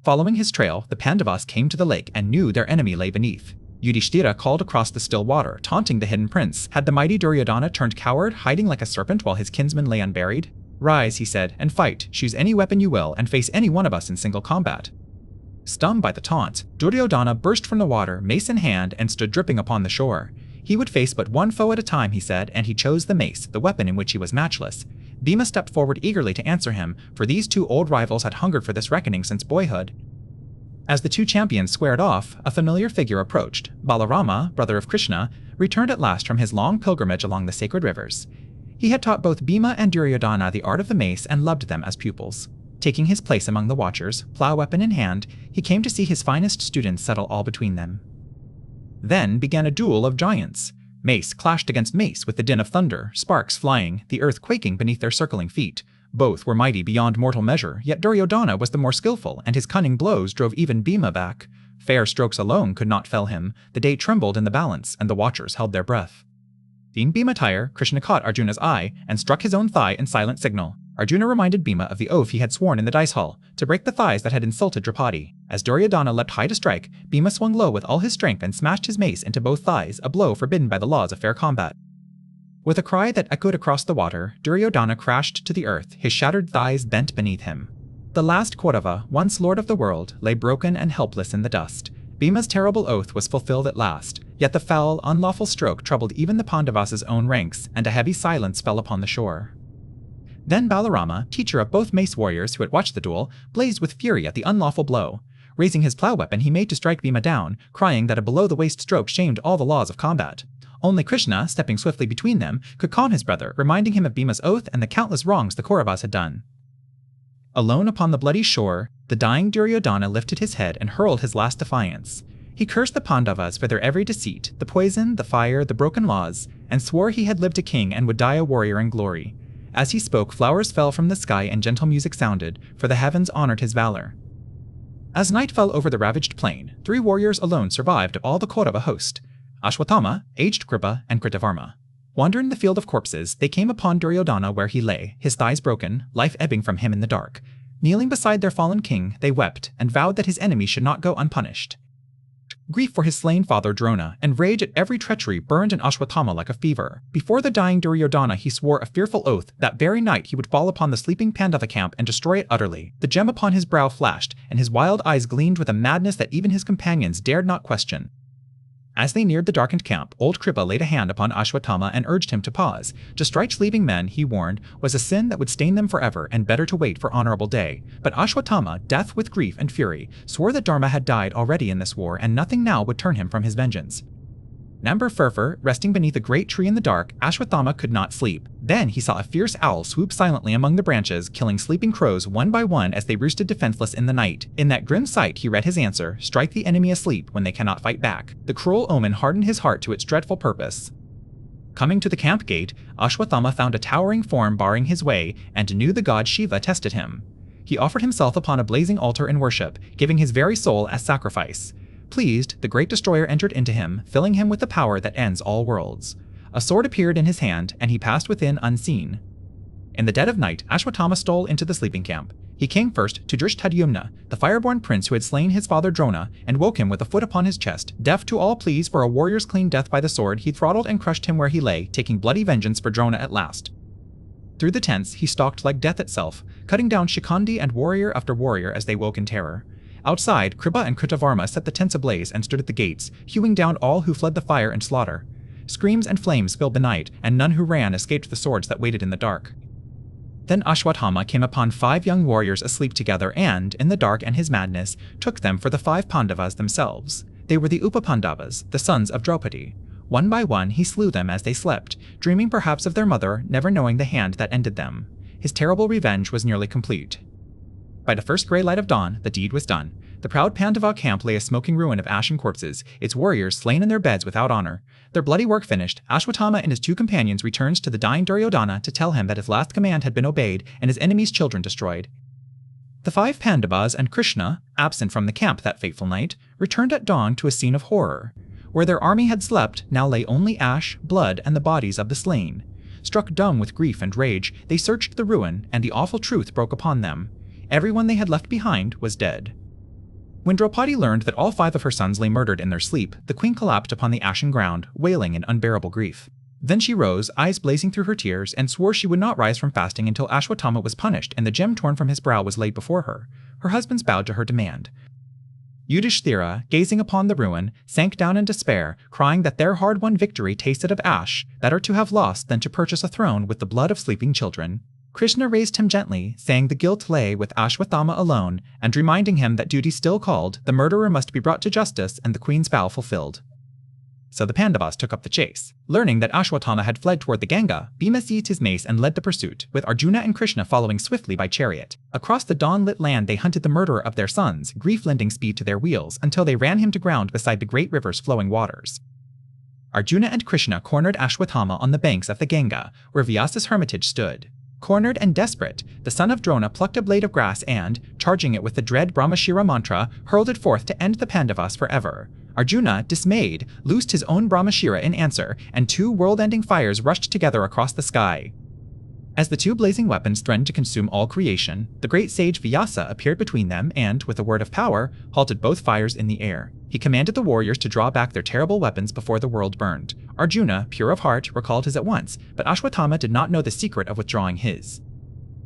Following his trail, the Pandavas came to the lake and knew their enemy lay beneath. Yudhishthira called across the still water, taunting the hidden prince. Had the mighty Duryodhana turned coward, hiding like a serpent while his kinsmen lay unburied? Rise, he said, and fight, choose any weapon you will, and face any one of us in single combat. Stung by the taunt, Duryodhana burst from the water, mace in hand, and stood dripping upon the shore. He would face but one foe at a time, he said, and he chose the mace, the weapon in which he was matchless. Bhima stepped forward eagerly to answer him, for these two old rivals had hungered for this reckoning since boyhood. As the two champions squared off, a familiar figure approached. Balarama, brother of Krishna, returned at last from his long pilgrimage along the sacred rivers. He had taught both Bhima and Duryodhana the art of the mace and loved them as pupils. Taking his place among the watchers, plow weapon in hand, he came to see his finest students settle all between them. Then began a duel of giants. Mace clashed against mace with the din of thunder, sparks flying, the earth quaking beneath their circling feet. Both were mighty beyond mortal measure, yet Duryodhana was the more skillful, and his cunning blows drove even Bhima back. Fair strokes alone could not fell him. The day trembled in the balance, and the watchers held their breath. Seeing Bhima tire, Krishna caught Arjuna's eye and struck his own thigh in silent signal. Arjuna reminded Bhima of the oath he had sworn in the dice hall, to break the thighs that had insulted Draupadi. As Duryodhana leapt high to strike, Bhima swung low with all his strength and smashed his mace into both thighs, a blow forbidden by the laws of fair combat. With a cry that echoed across the water, Duryodhana crashed to the earth, his shattered thighs bent beneath him. The last Kaurava, once lord of the world, lay broken and helpless in the dust. Bhima's terrible oath was fulfilled at last, yet the foul, unlawful stroke troubled even the Pandavas' own ranks, and a heavy silence fell upon the shore. Then Balarama, teacher of both mace warriors who had watched the duel, blazed with fury at the unlawful blow. Raising his plow weapon, he made to strike Bhima down, crying that a below-the-waist stroke shamed all the laws of combat. Only Krishna, stepping swiftly between them, could calm his brother, reminding him of Bhima's oath and the countless wrongs the Kauravas had done. Alone upon the bloody shore, the dying Duryodhana lifted his head and hurled his last defiance. He cursed the Pandavas for their every deceit, the poison, the fire, the broken laws, and swore he had lived a king and would die a warrior in glory. As he spoke, flowers fell from the sky and gentle music sounded, for the heavens honored his valor. As night fell over the ravaged plain, 3 warriors alone survived of all the Kaurava host: Ashwatthama, aged Kripa, and Kritavarma. Wandering the field of corpses, they came upon Duryodhana where he lay, his thighs broken, life ebbing from him in the dark. Kneeling beside their fallen king, they wept, and vowed that his enemy should not go unpunished. Grief for his slain father Drona, and rage at every treachery burned in Ashwatthama like a fever. Before the dying Duryodhana he swore a fearful oath that very night he would fall upon the sleeping Pandava camp and destroy it utterly. The gem upon his brow flashed, and his wild eyes gleamed with a madness that even his companions dared not question. As they neared the darkened camp, old Kripa laid a hand upon Ashwatthama and urged him to pause. To strike sleeping men, he warned, was a sin that would stain them forever, and better to wait for honorable day. But Ashwatthama, deaf with grief and fury, swore that Dharma had died already in this war, and nothing now would turn him from his vengeance. Number Furfur, resting beneath a great tree in the dark, Ashwatthama could not sleep. Then he saw a fierce owl swoop silently among the branches, killing sleeping crows one by one as they roosted defenseless in the night. In that grim sight he read his answer: strike the enemy asleep when they cannot fight back. The cruel omen hardened his heart to its dreadful purpose. Coming to the camp gate, Ashwatthama found a towering form barring his way, and knew the god Shiva tested him. He offered himself upon a blazing altar in worship, giving his very soul as sacrifice. Pleased, the great destroyer entered into him, filling him with the power that ends all worlds. A sword appeared in his hand, and he passed within unseen. In the dead of night, Ashwatthama stole into the sleeping camp. He came first to Drishtadyumna, the fireborn prince who had slain his father Drona, and woke him with a foot upon his chest. Deaf to all pleas for a warrior's clean death by the sword, he throttled and crushed him where he lay, taking bloody vengeance for Drona at last. Through the tents, he stalked like death itself, cutting down Shikhandi and warrior after warrior as they woke in terror. Outside, Kripa and Kritavarma set the tents ablaze and stood at the gates, hewing down all who fled the fire and slaughter. Screams and flames filled the night, and none who ran escaped the swords that waited in the dark. Then Ashwatthama came upon 5 young warriors asleep together and, in the dark and his madness, took them for the 5 Pandavas themselves. They were the Upapandavas, the sons of Draupadi. One by one he slew them as they slept, dreaming perhaps of their mother, never knowing the hand that ended them. His terrible revenge was nearly complete. By the first grey light of dawn, the deed was done. The proud Pandava camp lay a smoking ruin of ashen corpses, its warriors slain in their beds without honor. Their bloody work finished, Ashwatthama and his 2 companions returned to the dying Duryodhana to tell him that his last command had been obeyed and his enemies' children destroyed. The 5 Pandavas and Krishna, absent from the camp that fateful night, returned at dawn to a scene of horror. Where their army had slept, now lay only ash, blood, and the bodies of the slain. Struck dumb with grief and rage, they searched the ruin, and the awful truth broke upon them. Everyone they had left behind was dead. When Draupadi learned that all 5 of her sons lay murdered in their sleep, the queen collapsed upon the ashen ground, wailing in unbearable grief. Then she rose, eyes blazing through her tears, and swore she would not rise from fasting until Ashwatthama was punished and the gem torn from his brow was laid before her. Her husbands bowed to her demand. Yudhishthira, gazing upon the ruin, sank down in despair, crying that their hard-won victory tasted of ash, better to have lost than to purchase a throne with the blood of sleeping children. Krishna raised him gently, saying the guilt lay with Ashwatthama alone, and reminding him that duty still called, the murderer must be brought to justice and the queen's vow fulfilled. So the Pandavas took up the chase. Learning that Ashwatthama had fled toward the Ganga, Bhima seized his mace and led the pursuit, with Arjuna and Krishna following swiftly by chariot. Across the dawn-lit land they hunted the murderer of their sons, grief lending speed to their wheels, until they ran him to ground beside the great river's flowing waters. Arjuna and Krishna cornered Ashwatthama on the banks of the Ganga, where Vyasa's hermitage stood. Cornered and desperate, the son of Drona plucked a blade of grass and, charging it with the dread Brahmashira mantra, hurled it forth to end the Pandavas forever. Arjuna, dismayed, loosed his own Brahmashira in answer, and 2 world-ending fires rushed together across the sky. As the 2 blazing weapons threatened to consume all creation, the great sage Vyasa appeared between them and, with a word of power, halted both fires in the air. He commanded the warriors to draw back their terrible weapons before the world burned. Arjuna, pure of heart, recalled his at once, but Ashwatthama did not know the secret of withdrawing his.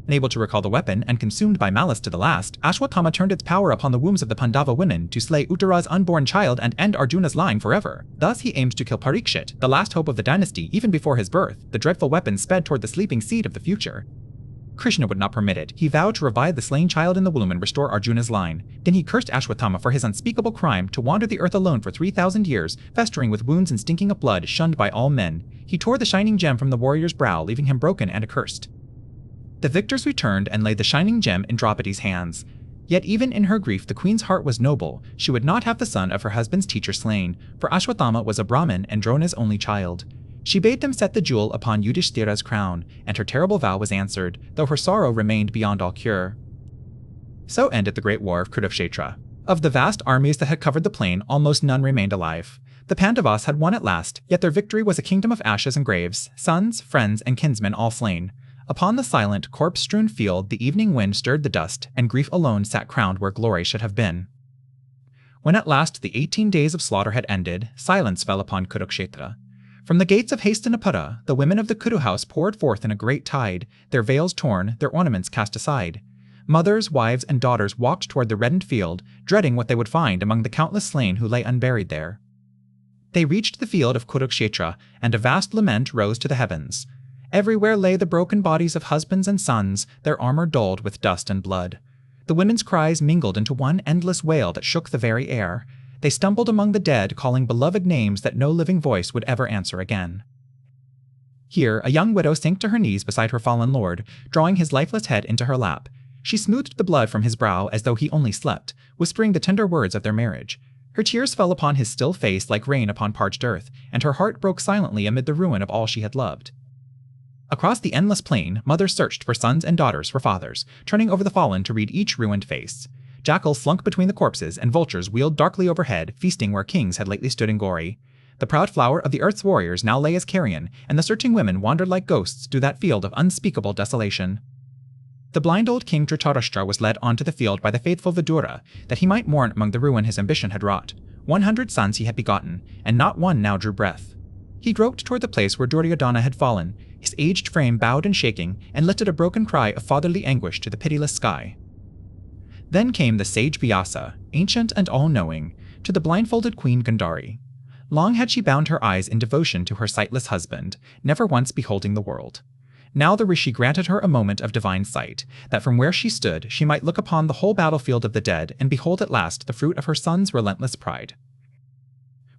Unable to recall the weapon, and consumed by malice to the last, Ashwatthama turned its power upon the wombs of the Pandava women to slay Uttara's unborn child and end Arjuna's line forever. Thus he aimed to kill Parikshit, the last hope of the dynasty, even before his birth. The dreadful weapon sped toward the sleeping seed of the future. Krishna would not permit it. He vowed to revive the slain child in the womb and restore Arjuna's line. Then he cursed Ashwatthama for his unspeakable crime to wander the earth alone for 3,000 years, festering with wounds and stinking of blood, shunned by all men. He tore the shining gem from the warrior's brow, leaving him broken and accursed. The victors returned and laid the shining gem in Draupadi's hands. Yet even in her grief the queen's heart was noble. She would not have the son of her husband's teacher slain, for Ashwatthama was a Brahmin and Drona's only child. She bade them set the jewel upon Yudhishthira's crown, and her terrible vow was answered, though her sorrow remained beyond all cure. So ended the great war of Kurukshetra. Of the vast armies that had covered the plain, almost none remained alive. The Pandavas had won at last, yet their victory was a kingdom of ashes and graves, sons, friends, and kinsmen all slain. Upon the silent, corpse-strewn field the evening wind stirred the dust, and grief alone sat crowned where glory should have been. When at last the 18 days of slaughter had ended, silence fell upon Kurukshetra. From the gates of Hastinapura, the women of the Kuru house poured forth in a great tide, their veils torn, their ornaments cast aside. Mothers, wives, and daughters walked toward the reddened field, dreading what they would find among the countless slain who lay unburied there. They reached the field of Kurukshetra, and a vast lament rose to the heavens. Everywhere lay the broken bodies of husbands and sons, their armor dulled with dust and blood. The women's cries mingled into one endless wail that shook the very air. They stumbled among the dead, calling beloved names that no living voice would ever answer again. Here, a young widow sank to her knees beside her fallen lord, drawing his lifeless head into her lap. She smoothed the blood from his brow as though he only slept, whispering the tender words of their marriage. Her tears fell upon his still face like rain upon parched earth, and her heart broke silently amid the ruin of all she had loved. Across the endless plain, mothers searched for sons and daughters for fathers, turning over the fallen to read each ruined face. Jackals slunk between the corpses, and vultures wheeled darkly overhead, feasting where kings had lately stood in glory. The proud flower of the earth's warriors now lay as carrion, and the searching women wandered like ghosts through that field of unspeakable desolation. The blind old king Dhritarashtra was led onto the field by the faithful Vidura, that he might mourn among the ruin his ambition had wrought. 100 sons he had begotten, and not one now drew breath. He groped toward the place where Duryodhana had fallen, his aged frame bowed and shaking, and lifted a broken cry of fatherly anguish to the pitiless sky. Then came the sage Vyasa, ancient and all-knowing, to the blindfolded queen Gandhari. Long had she bound her eyes in devotion to her sightless husband, never once beholding the world. Now the rishi granted her a moment of divine sight, that from where she stood she might look upon the whole battlefield of the dead and behold at last the fruit of her son's relentless pride.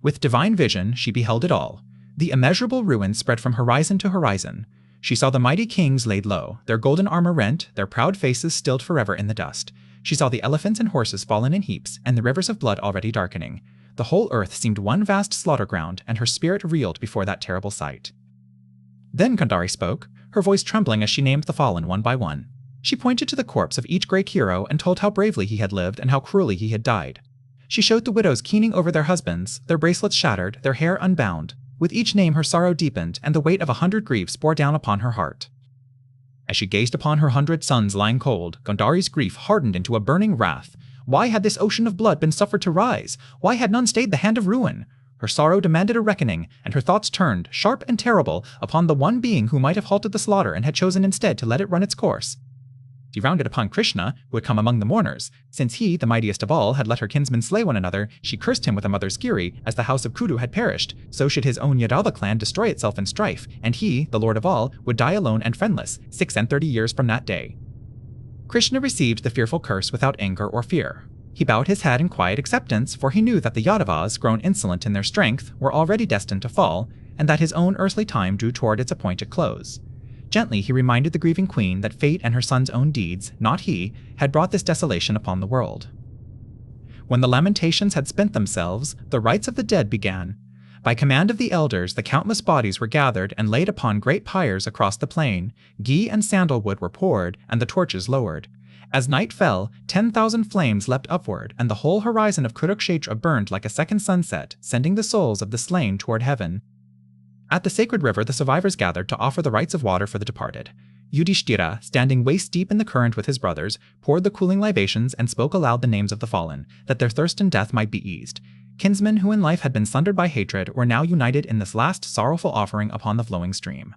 With divine vision she beheld it all. The immeasurable ruins spread from horizon to horizon. She saw the mighty kings laid low, their golden armor rent, their proud faces stilled forever in the dust. She saw the elephants and horses fallen in heaps, and the rivers of blood already darkening. The whole earth seemed one vast slaughter ground, and her spirit reeled before that terrible sight. Then Gandhari spoke, her voice trembling as she named the fallen one by one. She pointed to the corpse of each great hero and told how bravely he had lived and how cruelly he had died. She showed the widows keening over their husbands, their bracelets shattered, their hair unbound. With each name her sorrow deepened, and the weight of 100 griefs bore down upon her heart. As she gazed upon her 100 sons lying cold, Gandhari's grief hardened into a burning wrath. Why had this ocean of blood been suffered to rise? Why had none stayed the hand of ruin? Her sorrow demanded a reckoning, and her thoughts turned, sharp and terrible, upon the one being who might have halted the slaughter and had chosen instead to let it run its course. She rounded upon Krishna, who had come among the mourners. Since he, the mightiest of all, had let her kinsmen slay one another, she cursed him with a mother's giri, as the house of Kudu had perished. So should his own Yadava clan destroy itself in strife, and he, the lord of all, would die alone and friendless, 36 years from that day. Krishna received the fearful curse without anger or fear. He bowed his head in quiet acceptance, for he knew that the Yadavas, grown insolent in their strength, were already destined to fall, and that his own earthly time drew toward its appointed close. Gently he reminded the grieving queen that fate and her son's own deeds, not he, had brought this desolation upon the world. When the lamentations had spent themselves, the rites of the dead began. By command of the elders, the countless bodies were gathered and laid upon great pyres across the plain. Ghee and sandalwood were poured, and the torches lowered. As night fell, 10,000 flames leapt upward, and the whole horizon of Kurukshetra burned like a second sunset, sending the souls of the slain toward heaven. At the sacred river the survivors gathered to offer the rites of water for the departed. Yudhishthira, standing waist-deep in the current with his brothers, poured the cooling libations and spoke aloud the names of the fallen, that their thirst in death might be eased. Kinsmen who in life had been sundered by hatred were now united in this last sorrowful offering upon the flowing stream.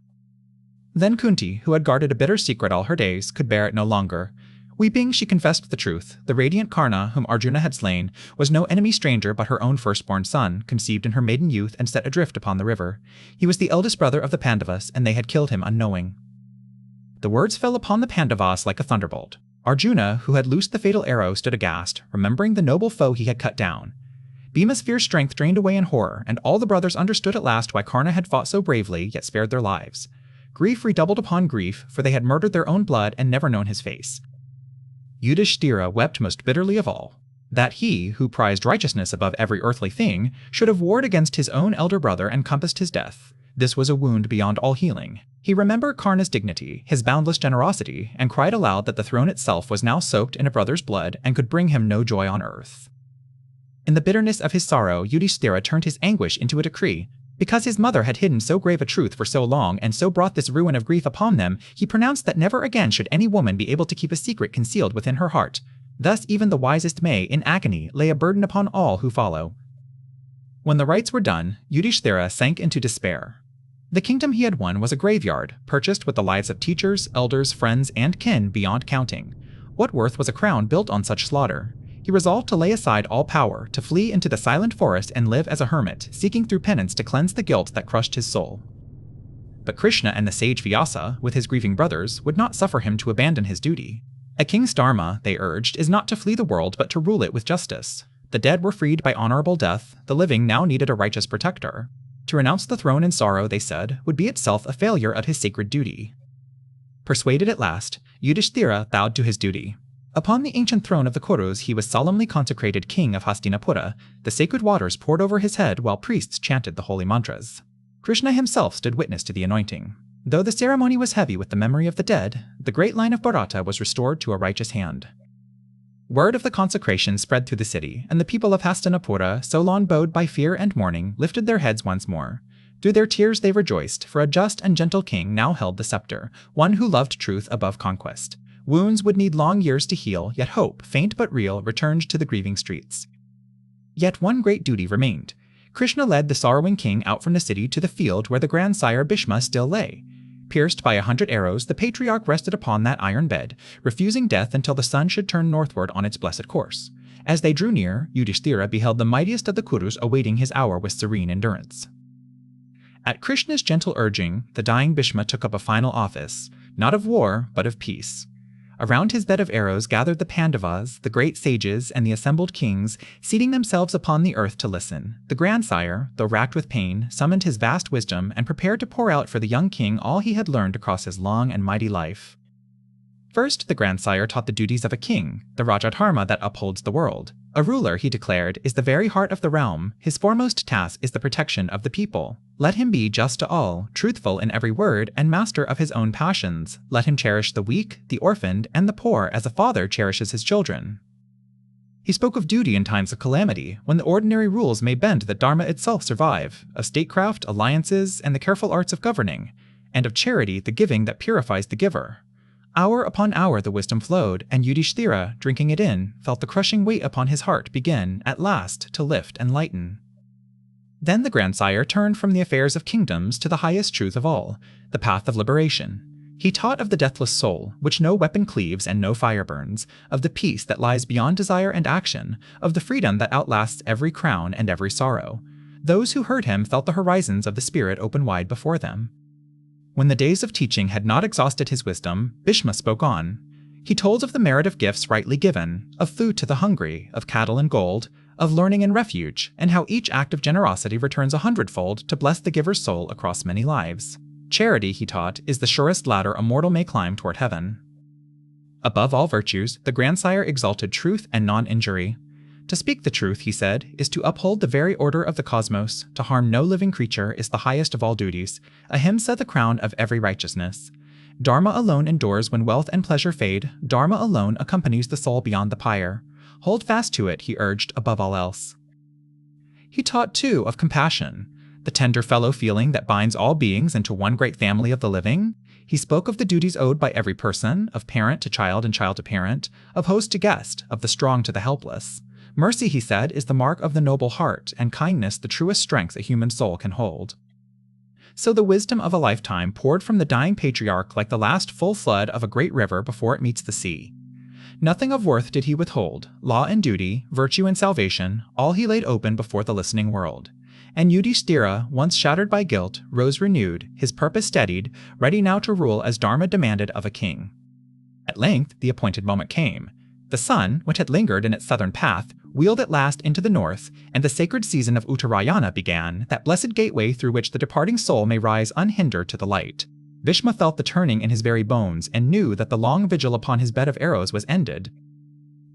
Then Kunti, who had guarded a bitter secret all her days, could bear it no longer. Weeping, she confessed the truth. The radiant Karna, whom Arjuna had slain, was no enemy stranger but her own firstborn son, conceived in her maiden youth and set adrift upon the river. He was the eldest brother of the Pandavas, and they had killed him unknowing. The words fell upon the Pandavas like a thunderbolt. Arjuna, who had loosed the fatal arrow, stood aghast, remembering the noble foe he had cut down. Bhima's fierce strength drained away in horror, and all the brothers understood at last why Karna had fought so bravely, yet spared their lives. Grief redoubled upon grief, for they had murdered their own blood and never known his face. Yudhishthira wept most bitterly of all. That he, who prized righteousness above every earthly thing, should have warred against his own elder brother and compassed his death. This was a wound beyond all healing. He remembered Karna's dignity, his boundless generosity, and cried aloud that the throne itself was now soaked in a brother's blood and could bring him no joy on earth. In the bitterness of his sorrow, Yudhishthira turned his anguish into a decree. Because his mother had hidden so grave a truth for so long and so brought this ruin of grief upon them, he pronounced that never again should any woman be able to keep a secret concealed within her heart. Thus even the wisest may, in agony, lay a burden upon all who follow. When the rites were done, Yudhishthira sank into despair. The kingdom he had won was a graveyard, purchased with the lives of teachers, elders, friends, and kin beyond counting. What worth was a crown built on such slaughter? He resolved to lay aside all power, to flee into the silent forest and live as a hermit, seeking through penance to cleanse the guilt that crushed his soul. But Krishna and the sage Vyasa, with his grieving brothers, would not suffer him to abandon his duty. A king's dharma, they urged, is not to flee the world but to rule it with justice. The dead were freed by honorable death, the living now needed a righteous protector. To renounce the throne in sorrow, they said, would be itself a failure of his sacred duty. Persuaded at last, Yudhishthira bowed to his duty. Upon the ancient throne of the Kurus he was solemnly consecrated king of Hastinapura. The sacred waters poured over his head while priests chanted the holy mantras. Krishna himself stood witness to the anointing. Though the ceremony was heavy with the memory of the dead, the great line of Bharata was restored to a righteous hand. Word of the consecration spread through the city, and the people of Hastinapura, so long bowed by fear and mourning, lifted their heads once more. Through their tears they rejoiced, for a just and gentle king now held the scepter, one who loved truth above conquest. Wounds would need long years to heal, yet hope, faint but real, returned to the grieving streets. Yet one great duty remained. Krishna led the sorrowing king out from the city to the field where the grandsire Bhishma still lay. Pierced by 100 arrows, the patriarch rested upon that iron bed, refusing death until the sun should turn northward on its blessed course. As they drew near, Yudhishthira beheld the mightiest of the Kurus awaiting his hour with serene endurance. At Krishna's gentle urging, the dying Bhishma took up a final office, not of war, but of peace. Around his bed of arrows gathered the Pandavas, the great sages, and the assembled kings, seating themselves upon the earth to listen. The grandsire, though racked with pain, summoned his vast wisdom and prepared to pour out for the young king all he had learned across his long and mighty life. First, the grandsire taught the duties of a king, the Rajadharma that upholds the world. A ruler, he declared, is the very heart of the realm. His foremost task is the protection of the people. Let him be just to all, truthful in every word, and master of his own passions. Let him cherish the weak, the orphaned, and the poor as a father cherishes his children. He spoke of duty in times of calamity, when the ordinary rules may bend that Dharma itself survive, of statecraft, alliances, and the careful arts of governing, and of charity, the giving that purifies the giver. Hour upon hour the wisdom flowed, and Yudhishthira, drinking it in, felt the crushing weight upon his heart begin, at last, to lift and lighten. Then the grandsire turned from the affairs of kingdoms to the highest truth of all, the path of liberation. He taught of the deathless soul, which no weapon cleaves and no fire burns, of the peace that lies beyond desire and action, of the freedom that outlasts every crown and every sorrow. Those who heard him felt the horizons of the spirit open wide before them. When the days of teaching had not exhausted his wisdom, Bhishma spoke on. He told of the merit of gifts rightly given, of food to the hungry, of cattle and gold, of learning and refuge, and how each act of generosity returns 100-fold to bless the giver's soul across many lives. Charity, he taught, is the surest ladder a mortal may climb toward heaven. Above all virtues, the grandsire exalted truth and non-injury. To speak the truth, he said, is to uphold the very order of the cosmos. To harm no living creature is the highest of all duties. Ahimsa the crown of every righteousness. Dharma alone endures when wealth and pleasure fade. Dharma alone accompanies the soul beyond the pyre. Hold fast to it, he urged, above all else. He taught, too, of compassion, the tender fellow feeling that binds all beings into one great family of the living. He spoke of the duties owed by every person, of parent to child and child to parent, of host to guest, of the strong to the helpless. Mercy, he said, is the mark of the noble heart, and kindness the truest strength a human soul can hold. So the wisdom of a lifetime poured from the dying patriarch like the last full flood of a great river before it meets the sea. Nothing of worth did he withhold. Law and duty, virtue and salvation, all he laid open before the listening world. And Yudhishthira, once shattered by guilt, rose renewed, his purpose steadied, ready now to rule as Dharma demanded of a king. At length the appointed moment came. The sun, which had lingered in its southern path, wheeled at last into the north, and the sacred season of Uttarayana began, that blessed gateway through which the departing soul may rise unhindered to the light. Bhishma felt the turning in his very bones, and knew that the long vigil upon his bed of arrows was ended.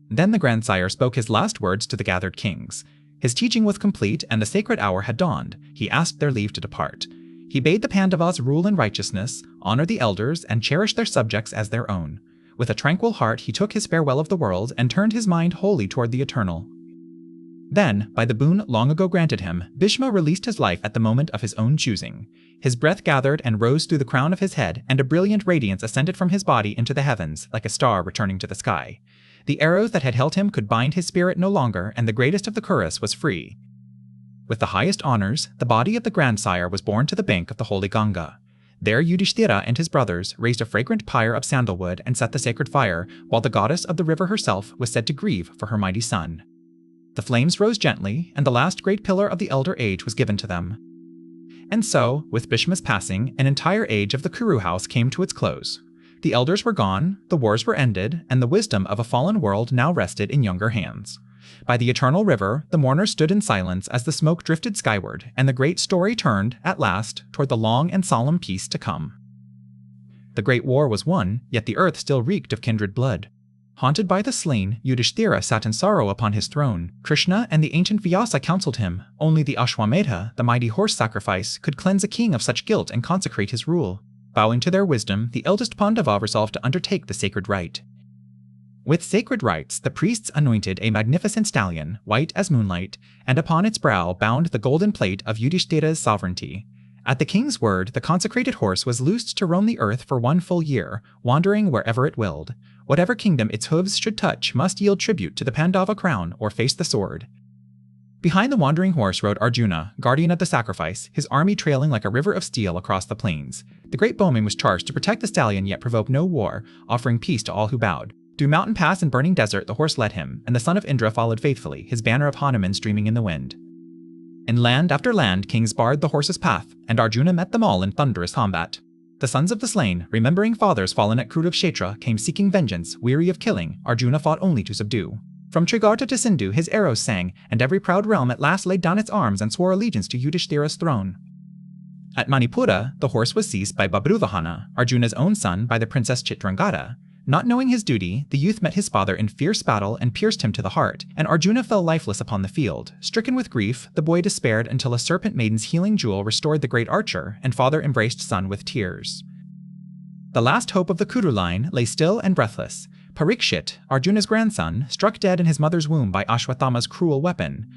Then the grandsire spoke his last words to the gathered kings. His teaching was complete, and the sacred hour had dawned. He asked their leave to depart. He bade the Pandavas rule in righteousness, honor the elders, and cherish their subjects as their own. With a tranquil heart he took his farewell of the world, and turned his mind wholly toward the eternal. Then, by the boon long ago granted him, Bhishma released his life at the moment of his own choosing. His breath gathered and rose through the crown of his head, and a brilliant radiance ascended from his body into the heavens, like a star returning to the sky. The arrows that had held him could bind his spirit no longer, and the greatest of the Kurus was free. With the highest honors, the body of the grandsire was borne to the bank of the holy Ganga. There Yudhishthira and his brothers raised a fragrant pyre of sandalwood and set the sacred fire, while the goddess of the river herself was said to grieve for her mighty son. The flames rose gently, and the last great pillar of the elder age was given to them. And so, with Bhishma's passing, an entire age of the Kuru house came to its close. The elders were gone, the wars were ended, and the wisdom of a fallen world now rested in younger hands. By the eternal river, the mourners stood in silence as the smoke drifted skyward, and the great story turned, at last, toward the long and solemn peace to come. The great war was won, yet the earth still reeked of kindred blood. Haunted by the slain, Yudhishthira sat in sorrow upon his throne. Krishna and the ancient Vyasa counseled him. Only the Ashwamedha, the mighty horse sacrifice, could cleanse a king of such guilt and consecrate his rule. Bowing to their wisdom, the eldest Pandava resolved to undertake the sacred rite. With sacred rites, the priests anointed a magnificent stallion, white as moonlight, and upon its brow bound the golden plate of Yudhishthira's sovereignty. At the king's word, the consecrated horse was loosed to roam the earth for 1 full year, wandering wherever it willed. Whatever kingdom its hooves should touch must yield tribute to the Pandava crown or face the sword. Behind the wandering horse rode Arjuna, guardian of the sacrifice, his army trailing like a river of steel across the plains. The great bowman was charged to protect the stallion yet provoke no war, offering peace to all who bowed. Through mountain pass and burning desert the horse led him, and the son of Indra followed faithfully, his banner of Hanuman streaming in the wind. In land after land, kings barred the horse's path, and Arjuna met them all in thunderous combat. The sons of the slain, remembering fathers fallen at Kurukshetra, came seeking vengeance, weary of killing, Arjuna fought only to subdue. From Trigarta to Sindhu his arrows sang, and every proud realm at last laid down its arms and swore allegiance to Yudhishthira's throne. At Manipura, the horse was seized by Babruvahana, Arjuna's own son, by the princess Chitrangada. Not knowing his duty, the youth met his father in fierce battle and pierced him to the heart, and Arjuna fell lifeless upon the field. Stricken with grief, the boy despaired until a serpent maiden's healing jewel restored the great archer, and father embraced son with tears. The last hope of the Kuru line lay still and breathless. Parikshit, Arjuna's grandson, struck dead in his mother's womb by Ashwathama's cruel weapon.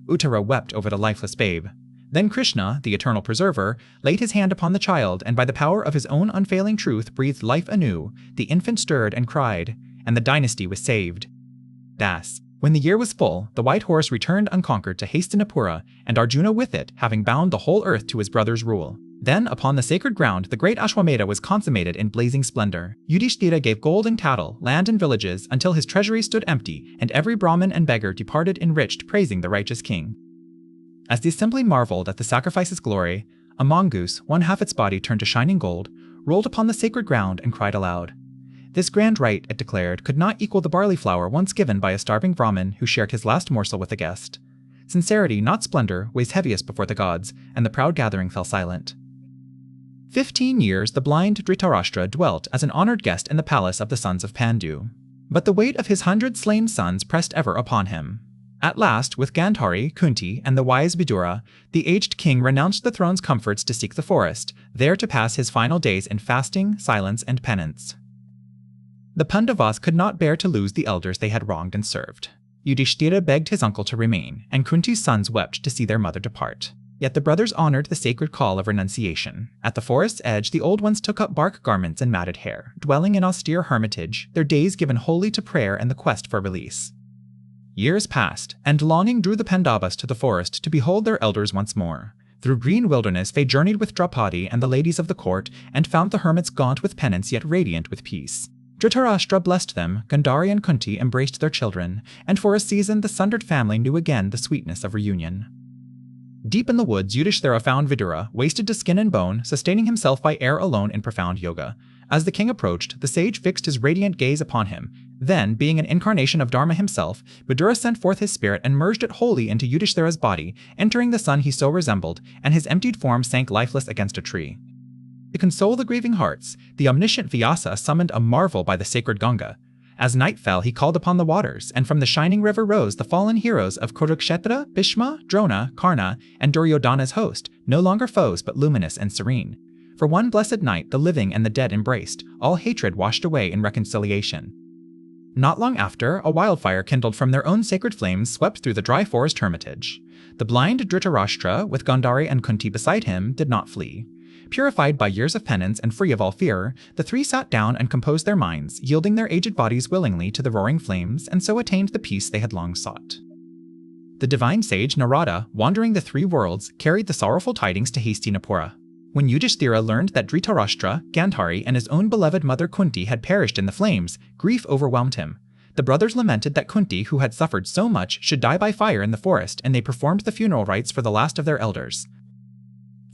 Uttara wept over the lifeless babe. Then Krishna, the eternal preserver, laid his hand upon the child, and by the power of his own unfailing truth breathed life anew. The infant stirred and cried, and the dynasty was saved. Das. When the year was full, the white horse returned unconquered to Hastinapura, and Arjuna with it, having bound the whole earth to his brother's rule. Then, upon the sacred ground, the great Ashwamedha was consummated in blazing splendor. Yudhishthira gave gold and cattle, land and villages, until his treasury stood empty, and every Brahmin and beggar departed enriched, praising the righteous king. As the assembly marveled at the sacrifice's glory, a mongoose, one half its body turned to shining gold, rolled upon the sacred ground and cried aloud. This grand rite, it declared, could not equal the barley flour once given by a starving Brahmin who shared his last morsel with a guest. Sincerity, not splendor, weighs heaviest before the gods, and the proud gathering fell silent. 15 years the blind Dhritarashtra dwelt as an honored guest in the palace of the sons of Pandu. But the weight of his 100 slain sons pressed ever upon him. At last, with Gandhari, Kunti, and the wise Vidura, the aged king renounced the throne's comforts to seek the forest, there to pass his final days in fasting, silence, and penance. The Pandavas could not bear to lose the elders they had wronged and served. Yudhishthira begged his uncle to remain, and Kunti's sons wept to see their mother depart. Yet the brothers honored the sacred call of renunciation. At the forest's edge, the old ones took up bark garments and matted hair, dwelling in austere hermitage, their days given wholly to prayer and the quest for release. Years passed, and longing drew the Pandavas to the forest to behold their elders once more. Through green wilderness they journeyed with Draupadi and the ladies of the court, and found the hermits gaunt with penance yet radiant with peace. Dhritarashtra blessed them, Gandhari and Kunti embraced their children, and for a season the sundered family knew again the sweetness of reunion. Deep in the woods Yudhishthira found Vidura, wasted to skin and bone, sustaining himself by air alone in profound yoga. As the king approached, the sage fixed his radiant gaze upon him. Then, being an incarnation of Dharma himself, Vidura sent forth his spirit and merged it wholly into Yudhishthira's body, entering the sun he so resembled, and his emptied form sank lifeless against a tree. To console the grieving hearts, the omniscient Vyasa summoned a marvel by the sacred Ganga. As night fell, he called upon the waters, and from the shining river rose the fallen heroes of Kurukshetra, Bhishma, Drona, Karna, and Duryodhana's host, no longer foes but luminous and serene. For one blessed night the living and the dead embraced, all hatred washed away in reconciliation. Not long after, a wildfire kindled from their own sacred flames swept through the dry forest hermitage. The blind Dhritarashtra, with Gandhari and Kunti beside him, did not flee. Purified by years of penance and free of all fear, the three sat down and composed their minds, yielding their aged bodies willingly to the roaring flames, and so attained the peace they had long sought. The divine sage Narada, wandering the three worlds, carried the sorrowful tidings to Hastinapura. When Yudhishthira learned that Dhritarashtra, Gandhari, and his own beloved mother Kunti had perished in the flames, grief overwhelmed him. The brothers lamented that Kunti, who had suffered so much, should die by fire in the forest, and they performed the funeral rites for the last of their elders.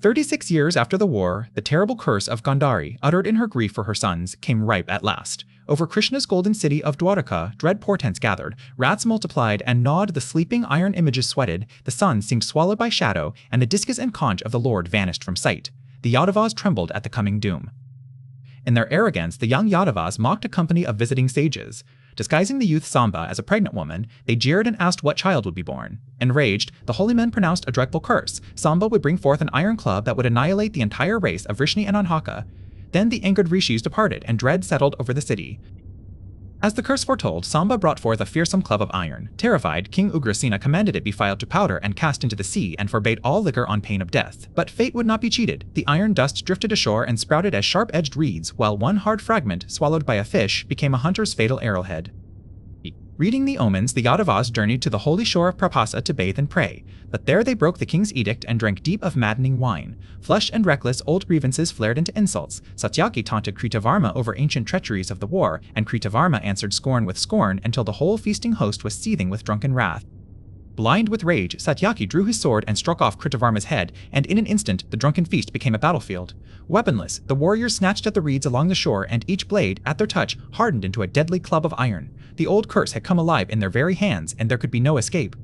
36 years after the war, the terrible curse of Gandhari, uttered in her grief for her sons, came ripe at last. Over Krishna's golden city of Dwaraka, dread portents gathered, rats multiplied and gnawed, the sleeping iron images sweated, the sun seemed swallowed by shadow, and the discus and conch of the Lord vanished from sight. The Yadavas trembled at the coming doom. In their arrogance, the young Yadavas mocked a company of visiting sages. Disguising the youth Samba as a pregnant woman, they jeered and asked what child would be born. Enraged, the holy men pronounced a dreadful curse. Samba would bring forth an iron club that would annihilate the entire race of Vrishni and Anhaka. Then the angered rishis departed, and dread settled over the city. As the curse foretold, Samba brought forth a fearsome club of iron. Terrified, King Ugrasena commanded it be filed to powder and cast into the sea, and forbade all liquor on pain of death. But fate would not be cheated. The iron dust drifted ashore and sprouted as sharp-edged reeds, while one hard fragment, swallowed by a fish, became a hunter's fatal arrowhead. Reading the omens, the Yadavas journeyed to the holy shore of Prapasa to bathe and pray, but there they broke the king's edict and drank deep of maddening wine. Flushed and reckless, old grievances flared into insults. Satyaki taunted Kritavarma over ancient treacheries of the war, and Kritavarma answered scorn with scorn until the whole feasting host was seething with drunken wrath. Blind with rage, Satyaki drew his sword and struck off Kritavarma's head, and in an instant the drunken feast became a battlefield. Weaponless, the warriors snatched at the reeds along the shore, and each blade, at their touch, hardened into a deadly club of iron. The old curse had come alive in their very hands, and there could be no escape.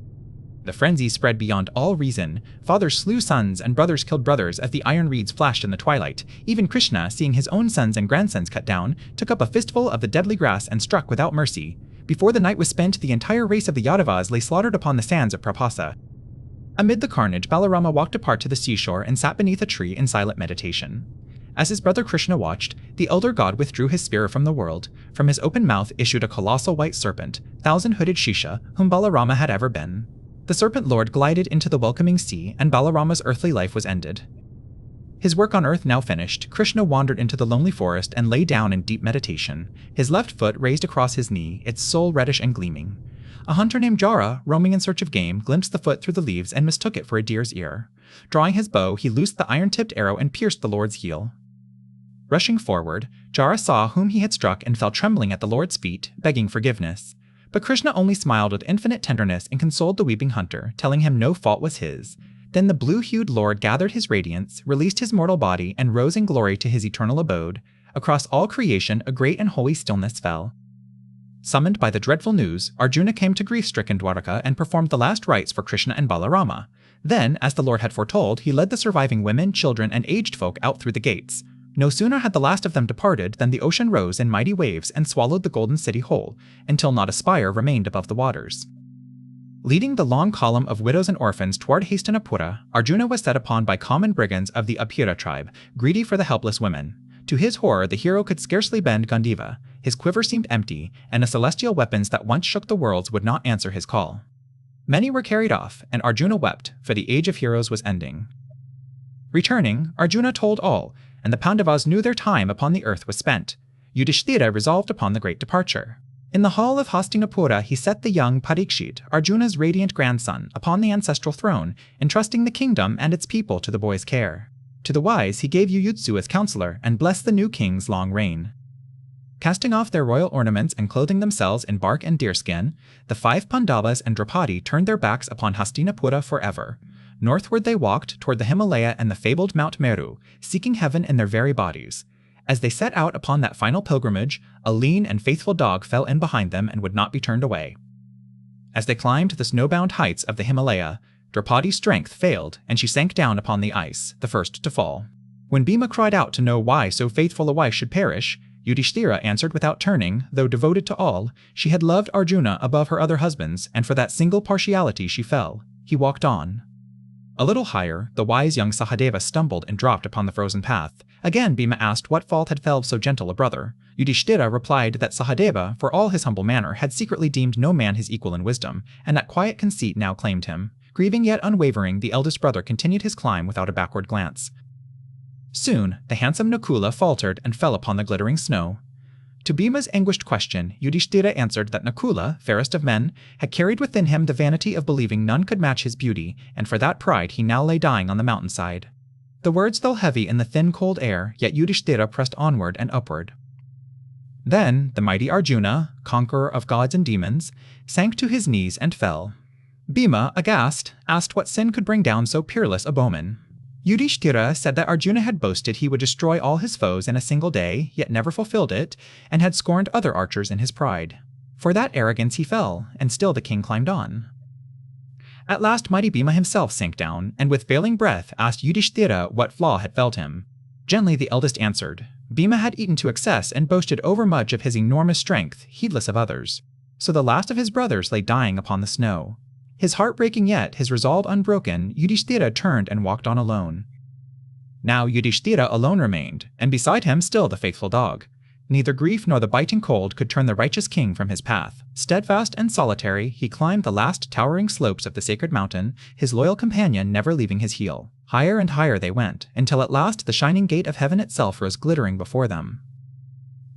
The frenzy spread beyond all reason. Fathers slew sons, and brothers killed brothers as the iron reeds flashed in the twilight. Even Krishna, seeing his own sons and grandsons cut down, took up a fistful of the deadly grass and struck without mercy. Before the night was spent, the entire race of the Yadavas lay slaughtered upon the sands of Prapasa. Amid the carnage, Balarama walked apart to the seashore and sat beneath a tree in silent meditation. As his brother Krishna watched, the elder god withdrew his spear from the world. From his open mouth issued a colossal white serpent, thousand-hooded Shisha, whom Balarama had ever been. The serpent lord glided into the welcoming sea, and Balarama's earthly life was ended. His work on earth now finished, Krishna wandered into the lonely forest and lay down in deep meditation, his left foot raised across his knee, its sole reddish and gleaming. A hunter named Jara, roaming in search of game, glimpsed the foot through the leaves and mistook it for a deer's ear. Drawing his bow, he loosed the iron-tipped arrow and pierced the lord's heel. Rushing forward, Jara saw whom he had struck and fell trembling at the lord's feet, begging forgiveness. But Krishna only smiled with infinite tenderness and consoled the weeping hunter, telling him no fault was his. Then the blue-hued lord gathered his radiance, released his mortal body, and rose in glory to his eternal abode. Across all creation, a great and holy stillness fell. Summoned by the dreadful news, Arjuna came to grief-stricken Dwaraka and performed the last rites for Krishna and Balarama. Then, as the Lord had foretold, he led the surviving women, children, and aged folk out through the gates. No sooner had the last of them departed than the ocean rose in mighty waves and swallowed the golden city whole, until not a spire remained above the waters. Leading the long column of widows and orphans toward Hastinapura, Arjuna was set upon by common brigands of the Apira tribe, greedy for the helpless women. To his horror, the hero could scarcely bend Gandiva. His quiver seemed empty, and the celestial weapons that once shook the worlds would not answer his call. Many were carried off, and Arjuna wept, for the age of heroes was ending. Returning, Arjuna told all, and the Pandavas knew their time upon the earth was spent. Yudhishthira resolved upon the great departure. In the hall of Hastinapura he set the young Parikshit, Arjuna's radiant grandson, upon the ancestral throne, entrusting the kingdom and its people to the boy's care. To the wise he gave Yuyutsu as counselor, and blessed the new king's long reign. Casting off their royal ornaments and clothing themselves in bark and deerskin, the 5 Pandavas and Draupadi turned their backs upon Hastinapura forever. Northward they walked toward the Himalaya and the fabled Mount Meru, seeking heaven in their very bodies. As they set out upon that final pilgrimage, a lean and faithful dog fell in behind them and would not be turned away. As they climbed the snow-bound heights of the Himalaya, Draupadi's strength failed, and she sank down upon the ice, the first to fall. When Bhima cried out to know why so faithful a wife should perish, Yudhishthira answered without turning, though devoted to all, she had loved Arjuna above her other husbands, and for that single partiality she fell. He walked on. A little higher, the wise young Sahadeva stumbled and dropped upon the frozen path. Again Bhima asked what fault had felled so gentle a brother. Yudhishthira replied that Sahadeva, for all his humble manner, had secretly deemed no man his equal in wisdom, and that quiet conceit now claimed him. Grieving yet unwavering, the eldest brother continued his climb without a backward glance. Soon, the handsome Nakula faltered and fell upon the glittering snow. To Bhima's anguished question, Yudhishthira answered that Nakula, fairest of men, had carried within him the vanity of believing none could match his beauty, and for that pride he now lay dying on the mountainside. The words fell heavy in the thin cold air, yet Yudhishthira pressed onward and upward. Then the mighty Arjuna, conqueror of gods and demons, sank to his knees and fell. Bhima, aghast, asked what sin could bring down so peerless a bowman. Yudhishthira said that Arjuna had boasted he would destroy all his foes in a single day, yet never fulfilled it, and had scorned other archers in his pride. For that arrogance he fell, and still the king climbed on. At last mighty Bhima himself sank down, and with failing breath asked Yudhishthira what flaw had felled him. Gently the eldest answered, Bhima had eaten to excess and boasted overmuch of his enormous strength, heedless of others. So the last of his brothers lay dying upon the snow. His heart breaking yet, his resolve unbroken, Yudhishthira turned and walked on alone. Now Yudhishthira alone remained, and beside him still the faithful dog. Neither grief nor the biting cold could turn the righteous king from his path. Steadfast and solitary, he climbed the last towering slopes of the sacred mountain, his loyal companion never leaving his heel. Higher and higher they went, until at last the shining gate of heaven itself rose glittering before them.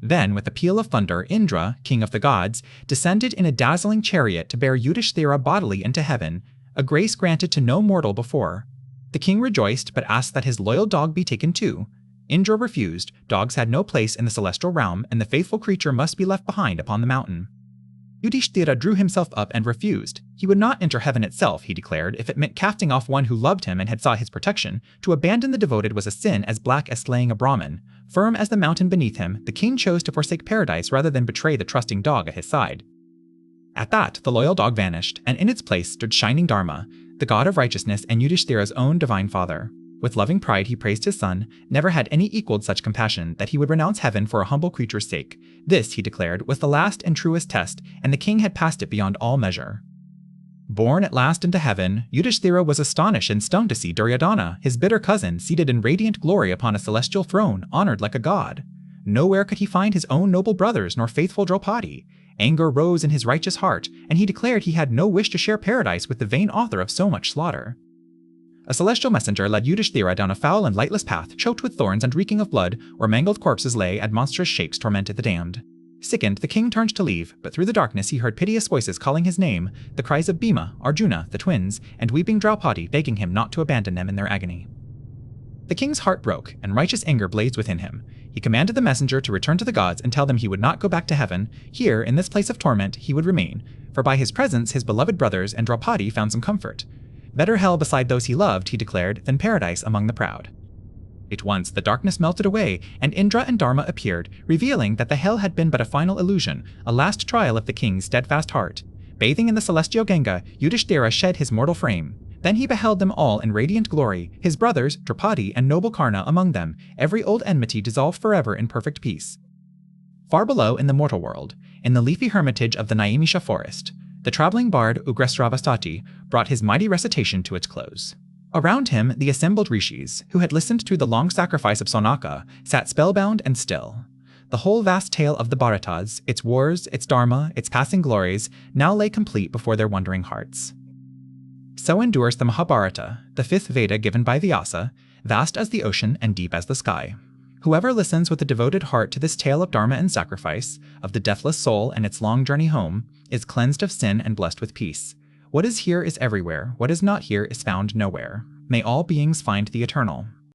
Then, with a peal of thunder, Indra, king of the gods, descended in a dazzling chariot to bear Yudhishthira bodily into heaven, a grace granted to no mortal before. The king rejoiced, but asked that his loyal dog be taken too. Indra refused. Dogs had no place in the celestial realm, and the faithful creature must be left behind upon the mountain. Yudhishthira drew himself up and refused. He would not enter heaven itself, he declared, if it meant casting off one who loved him and had sought his protection. To abandon the devoted was a sin as black as slaying a Brahmin. Firm as the mountain beneath him, the king chose to forsake paradise rather than betray the trusting dog at his side. At that, the loyal dog vanished, and in its place stood shining Dharma, the god of righteousness and Yudhishthira's own divine father. With loving pride he praised his son, never had any equaled such compassion, that he would renounce heaven for a humble creature's sake. This, he declared, was the last and truest test, and the king had passed it beyond all measure. Born at last into heaven, Yudhishthira was astonished and stunned to see Duryodhana, his bitter cousin, seated in radiant glory upon a celestial throne, honored like a god. Nowhere could he find his own noble brothers nor faithful Draupadi. Anger rose in his righteous heart, and he declared he had no wish to share paradise with the vain author of so much slaughter. A celestial messenger led Yudhishthira down a foul and lightless path, choked with thorns and reeking of blood, where mangled corpses lay and monstrous shapes tormented the damned. Sickened, the king turned to leave, but through the darkness he heard piteous voices calling his name, the cries of Bhima, Arjuna, the twins, and weeping Draupadi begging him not to abandon them in their agony. The king's heart broke, and righteous anger blazed within him. He commanded the messenger to return to the gods and tell them he would not go back to heaven. Here, in this place of torment, he would remain, for by his presence his beloved brothers and Draupadi found some comfort. Better hell beside those he loved, he declared, than paradise among the proud. At once the darkness melted away, and Indra and Dharma appeared, revealing that the hell had been but a final illusion, a last trial of the king's steadfast heart. Bathing in the celestial Ganga, Yudhishthira shed his mortal frame. Then he beheld them all in radiant glory, his brothers, Draupadi and noble Karna among them, every old enmity dissolved forever in perfect peace. Far below in the mortal world, in the leafy hermitage of the Naimisha forest, the traveling bard Ugrasravasati brought his mighty recitation to its close. Around him, the assembled rishis, who had listened to the long sacrifice of Sonaka, sat spellbound and still. The whole vast tale of the Bharatas, its wars, its dharma, its passing glories, now lay complete before their wondering hearts. So endures the Mahabharata, the fifth Veda given by Vyasa, vast as the ocean and deep as the sky. Whoever listens with a devoted heart to this tale of dharma and sacrifice, of the deathless soul and its long journey home, is cleansed of sin and blessed with peace. What is here is everywhere, what is not here is found nowhere. May all beings find the eternal.